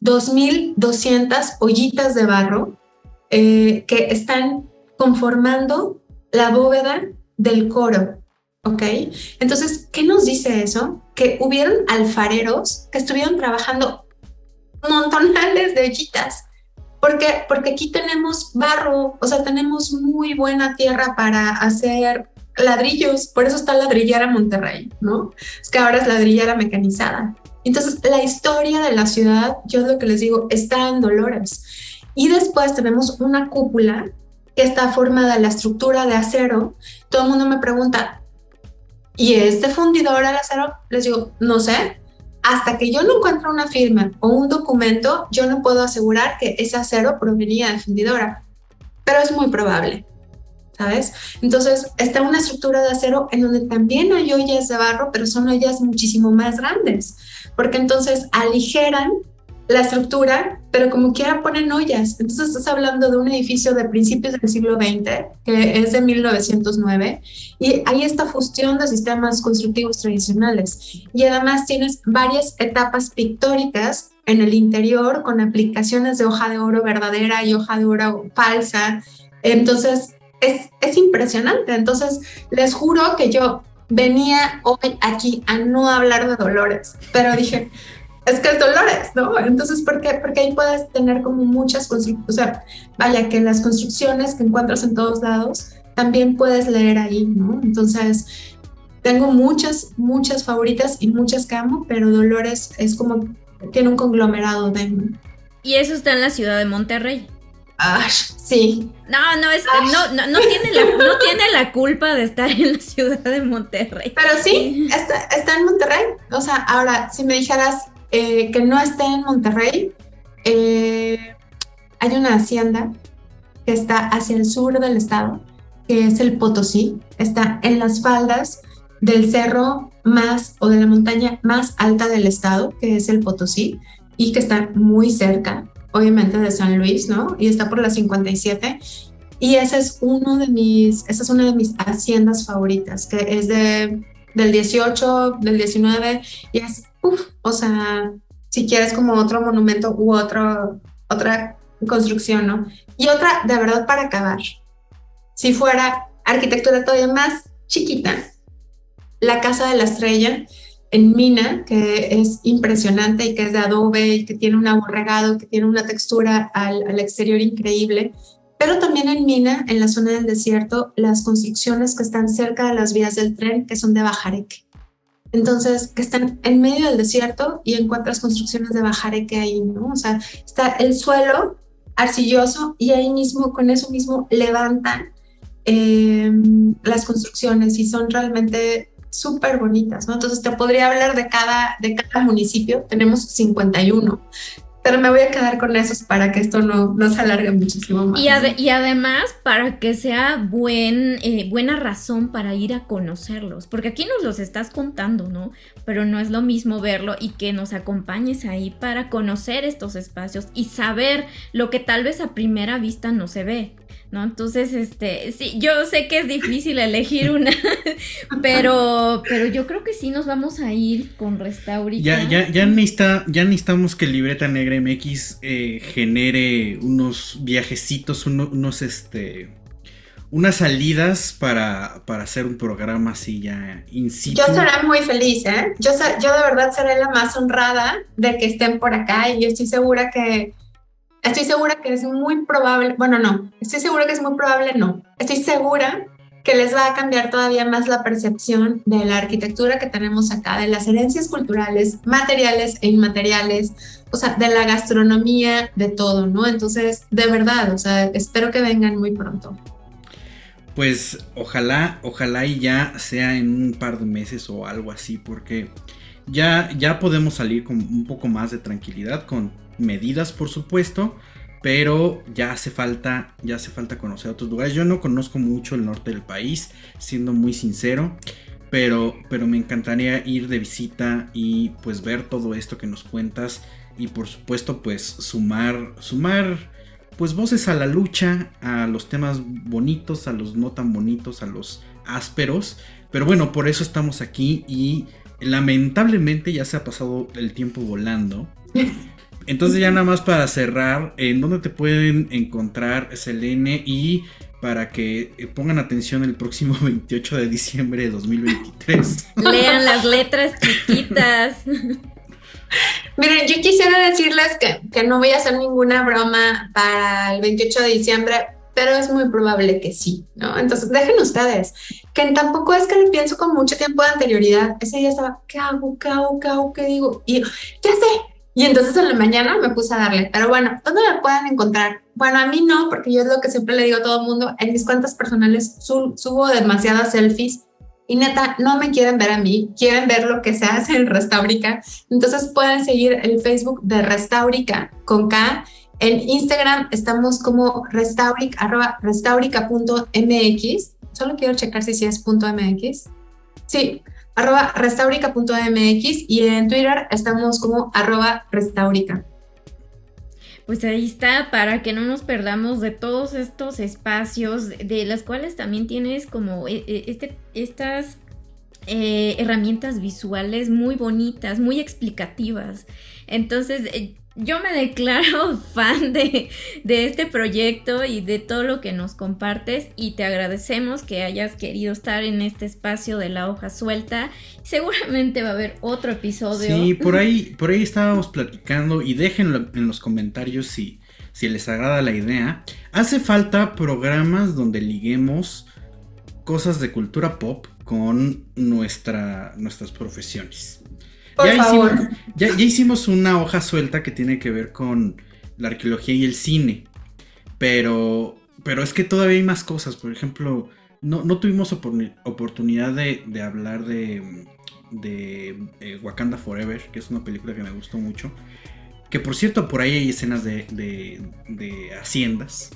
2,200 ollitas de barro que están conformando la bóveda del coro, ¿ok? Entonces, ¿qué nos dice eso? Que hubieron alfareros que estuvieron trabajando montonales de ollitas. ¿Por qué? Porque aquí tenemos barro, o sea, tenemos muy buena tierra para hacer ladrillos, por eso está Ladrillera Monterrey, ¿no? Es que ahora es ladrillera mecanizada. Entonces, la historia de la ciudad, yo lo que les digo, está en Dolores. Y después tenemos una cúpula que está formada en la estructura de acero. Todo el mundo me pregunta, ¿y es de fundidora el acero? Les digo, no sé. Hasta que yo no encuentre una firma o un documento, yo no puedo asegurar que ese acero provenía de fundidora, pero es muy probable, ¿sabes? Entonces, está una estructura de acero en donde también hay ollas de barro, pero son ollas muchísimo más grandes, porque entonces aligeran la estructura, pero como quiera ponen ollas. Entonces estás hablando de un edificio de principios del siglo XX, que es de 1909, y hay esta fusión de sistemas constructivos tradicionales. Y además tienes varias etapas pictóricas en el interior con aplicaciones de hoja de oro verdadera y hoja de oro falsa, Entonces, es impresionante. Entonces, les juro que yo venía hoy aquí a no hablar de Dolores, pero dije, es que es Dolores, ¿no? Entonces, ¿por qué? Porque ahí puedes tener como muchas construcciones, o sea, vaya, que las construcciones que encuentras en todos lados, también puedes leer ahí, ¿no? Entonces, tengo muchas favoritas y muchas que amo, pero Dolores es como, tiene un conglomerado de... Y eso está en la ciudad de Monterrey. Sí. No tiene la culpa de estar en la ciudad de Monterrey. Pero sí, está en Monterrey. O sea, ahora, si me dijeras que no esté en Monterrey, hay una hacienda que está hacia el sur del estado, que es el Potosí. Está en las faldas del cerro más o de la montaña más alta del estado, que es el Potosí, y que está muy cerca, obviamente, de San Luis, ¿no? Y está por la 57. Y esa es una de mis haciendas favoritas, que es del 18, del 19, y es, o sea, si quieres como otro monumento u otra construcción, ¿no? Y otra, de verdad, para acabar, si fuera arquitectura todavía más chiquita, la Casa de la Estrella en Mina, que es impresionante y que es de adobe y que tiene un aborregado, que tiene una textura al exterior increíble. Pero también en Mina, en la zona del desierto, las construcciones que están cerca de las vías del tren, que son de bajareque. Entonces, que están en medio del desierto y encuentras construcciones de bajareque ahí, ¿no? O sea, está el suelo arcilloso y ahí mismo, con eso mismo, levantan las construcciones y son realmente súper bonitas, ¿no? Entonces te podría hablar de cada municipio, tenemos 51, pero me voy a quedar con esos para que esto no se alargue muchísimo más. Y además para que sea buena razón para ir a conocerlos, porque aquí nos los estás contando, ¿no? Pero no es lo mismo verlo y que nos acompañes ahí para conocer estos espacios y saber lo que tal vez a primera vista no se ve, ¿no? Entonces, sí, yo sé que es difícil elegir una, pero yo creo que sí nos vamos a ir con Restaurica. Ya necesitamos que Libreta Negra MX genere unos viajecitos, unas salidas para hacer un programa así ya in situ. Yo seré muy feliz, ¿eh? Yo de verdad seré la más honrada de que estén por acá y yo estoy segura que es muy probable, estoy segura que es muy probable, no. Estoy segura que les va a cambiar todavía más la percepción de la arquitectura que tenemos acá, de las herencias culturales, materiales e inmateriales, o sea, de la gastronomía, de todo, ¿no? Entonces, de verdad, o sea, espero que vengan muy pronto. Pues ojalá y ya sea en un par de meses o algo así, porque ya podemos salir con un poco más de tranquilidad, con medidas por supuesto, pero ya hace falta conocer otros lugares. Yo no conozco mucho el norte del país, siendo muy sincero, pero me encantaría ir de visita y pues ver todo esto que nos cuentas y por supuesto pues sumar pues voces a la lucha, a los temas bonitos, a los no tan bonitos, a los ásperos, pero bueno, por eso estamos aquí y lamentablemente ya se ha pasado el tiempo volando. Entonces ya nada más para cerrar, ¿en dónde te pueden encontrar, Selene? Y para que pongan atención el próximo 28 de diciembre de 2023. Lean las letras chiquitas. Miren, yo quisiera decirles que no voy a hacer ninguna broma para el 28 de diciembre, pero es muy probable que sí, ¿no? Entonces dejen ustedes, que tampoco es que lo pienso con mucho tiempo de anterioridad. Ese día estaba, ¿qué hago? ¿Qué digo? Y ya sé. Y entonces en la mañana me puse a darle, pero bueno, ¿dónde me pueden encontrar? Bueno, a mí no, porque yo es lo que siempre le digo a todo el mundo, en mis cuentas personales subo demasiadas selfies y neta, no me quieren ver a mí, quieren ver lo que se hace en Restaurica. Entonces pueden seguir el Facebook de Restaurica con K. En Instagram estamos como restaurica.mx. Solo quiero checar si es .mx. Sí, @restaurica.mx y en Twitter estamos como @restaurica. Pues ahí está, para que no nos perdamos de todos estos espacios, de las cuales también tienes como estas herramientas visuales muy bonitas, muy explicativas. Entonces, Yo me declaro fan de este proyecto y de todo lo que nos compartes, y te agradecemos que hayas querido estar en este espacio de La Hoja Suelta. Seguramente va a haber otro episodio. Sí, por ahí estábamos platicando, y déjenlo en los comentarios si les agrada la idea. Hace falta programas donde liguemos cosas de cultura pop con nuestras profesiones. Por favor. Ya hicimos una hoja suelta que tiene que ver con la arqueología y el cine, pero es que todavía hay más cosas. Por ejemplo, no tuvimos oportunidad de hablar de Wakanda Forever, que es una película que me gustó mucho, que por cierto por ahí hay escenas de haciendas,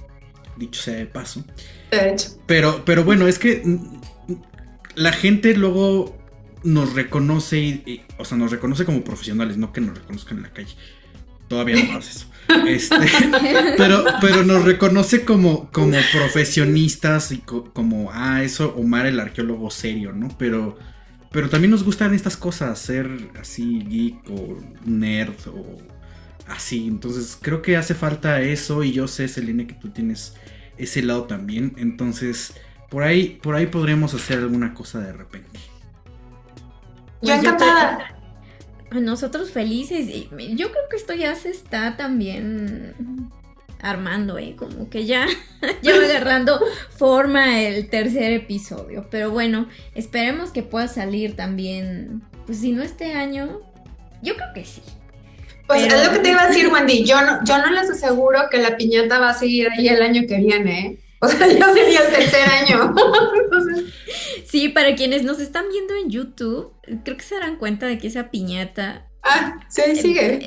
dicho sea de paso. De hecho. Pero bueno, es que la gente luego nos reconoce, o sea, nos reconoce como profesionales, no que nos reconozcan en la calle. Todavía no hace eso. Pero nos reconoce como profesionistas y como, eso, Omar el arqueólogo serio, ¿no? Pero también nos gustan estas cosas, ser así geek o nerd o así. Entonces creo que hace falta eso, y yo sé, Celine, que tú tienes ese lado también. Entonces por ahí podríamos hacer alguna cosa de repente. Yo encantada. Nosotros felices. Yo creo que esto ya se está también armando, como que ya va agarrando forma el tercer episodio. Pero bueno, esperemos que pueda salir también, pues si no este año, yo creo que sí. Pues es lo que te iba a decir, Wendy. Yo no les aseguro que la piñata va a seguir ahí el año que viene, ¿eh? O sea, ya sería el tercer año. Entonces... Sí, para quienes nos están viendo en YouTube, creo que se darán cuenta de que esa piñata... sí, sigue.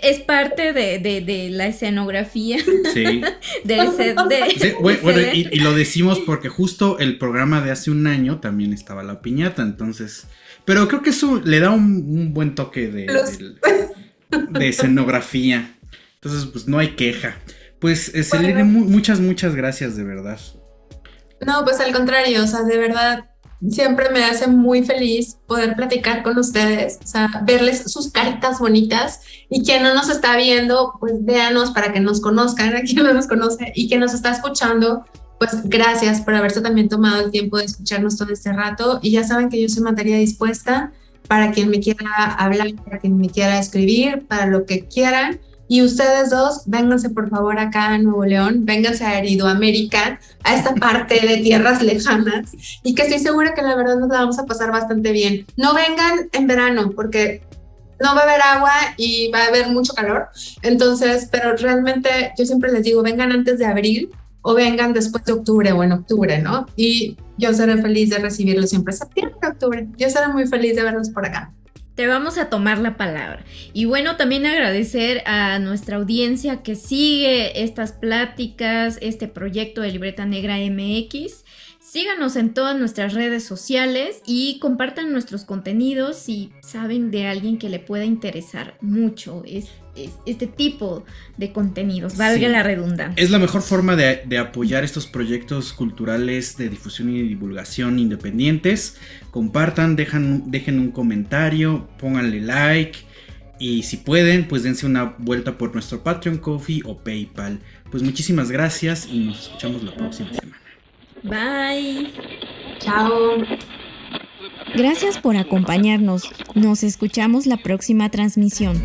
Es parte de la escenografía. Sí. Del set de... Sí, bueno, y lo decimos porque justo el programa de hace un año también estaba la piñata, entonces... Pero creo que eso le da un buen toque de escenografía. Entonces, pues no hay queja. Pues, Celine, muchas gracias, de verdad. No, pues al contrario, o sea, de verdad, siempre me hace muy feliz poder platicar con ustedes, o sea, verles sus caritas bonitas, y quien no nos está viendo, pues véanos para que nos conozcan, a quien no nos conoce, y quien nos está escuchando, pues gracias por haberse también tomado el tiempo de escucharnos todo este rato, y ya saben que yo soy materia dispuesta para quien me quiera hablar, para quien me quiera escribir, para lo que quieran. Y ustedes dos, vénganse por favor acá a Nuevo León, vénganse a Heridoamérica, a esta parte de tierras lejanas, y que estoy segura que la verdad nos la vamos a pasar bastante bien. No vengan en verano, porque no va a haber agua y va a haber mucho calor, entonces, pero realmente yo siempre les digo, vengan antes de abril o vengan después de octubre o en octubre, ¿no? Y yo seré feliz de recibirlos siempre septiembre, octubre. Yo seré muy feliz de verlos por acá. Te vamos a tomar la palabra. Y bueno, también agradecer a nuestra audiencia que sigue estas pláticas, este proyecto de Libreta Negra MX. Síganos en todas nuestras redes sociales y compartan nuestros contenidos si saben de alguien que le pueda interesar mucho este tipo de contenidos, valga la redundancia. Es la mejor forma de apoyar estos proyectos culturales de difusión y divulgación independientes. Compartan, dejen un comentario, pónganle like, y si pueden, pues dense una vuelta por nuestro Patreon, Ko-fi o PayPal. Pues muchísimas gracias y nos escuchamos la próxima semana. Bye. Chao. Gracias por acompañarnos. Nos escuchamos la próxima transmisión.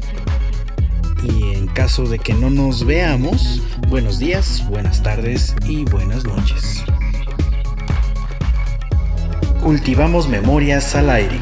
Y en caso de que no nos veamos, buenos días, buenas tardes y buenas noches. Cultivamos memorias al aire.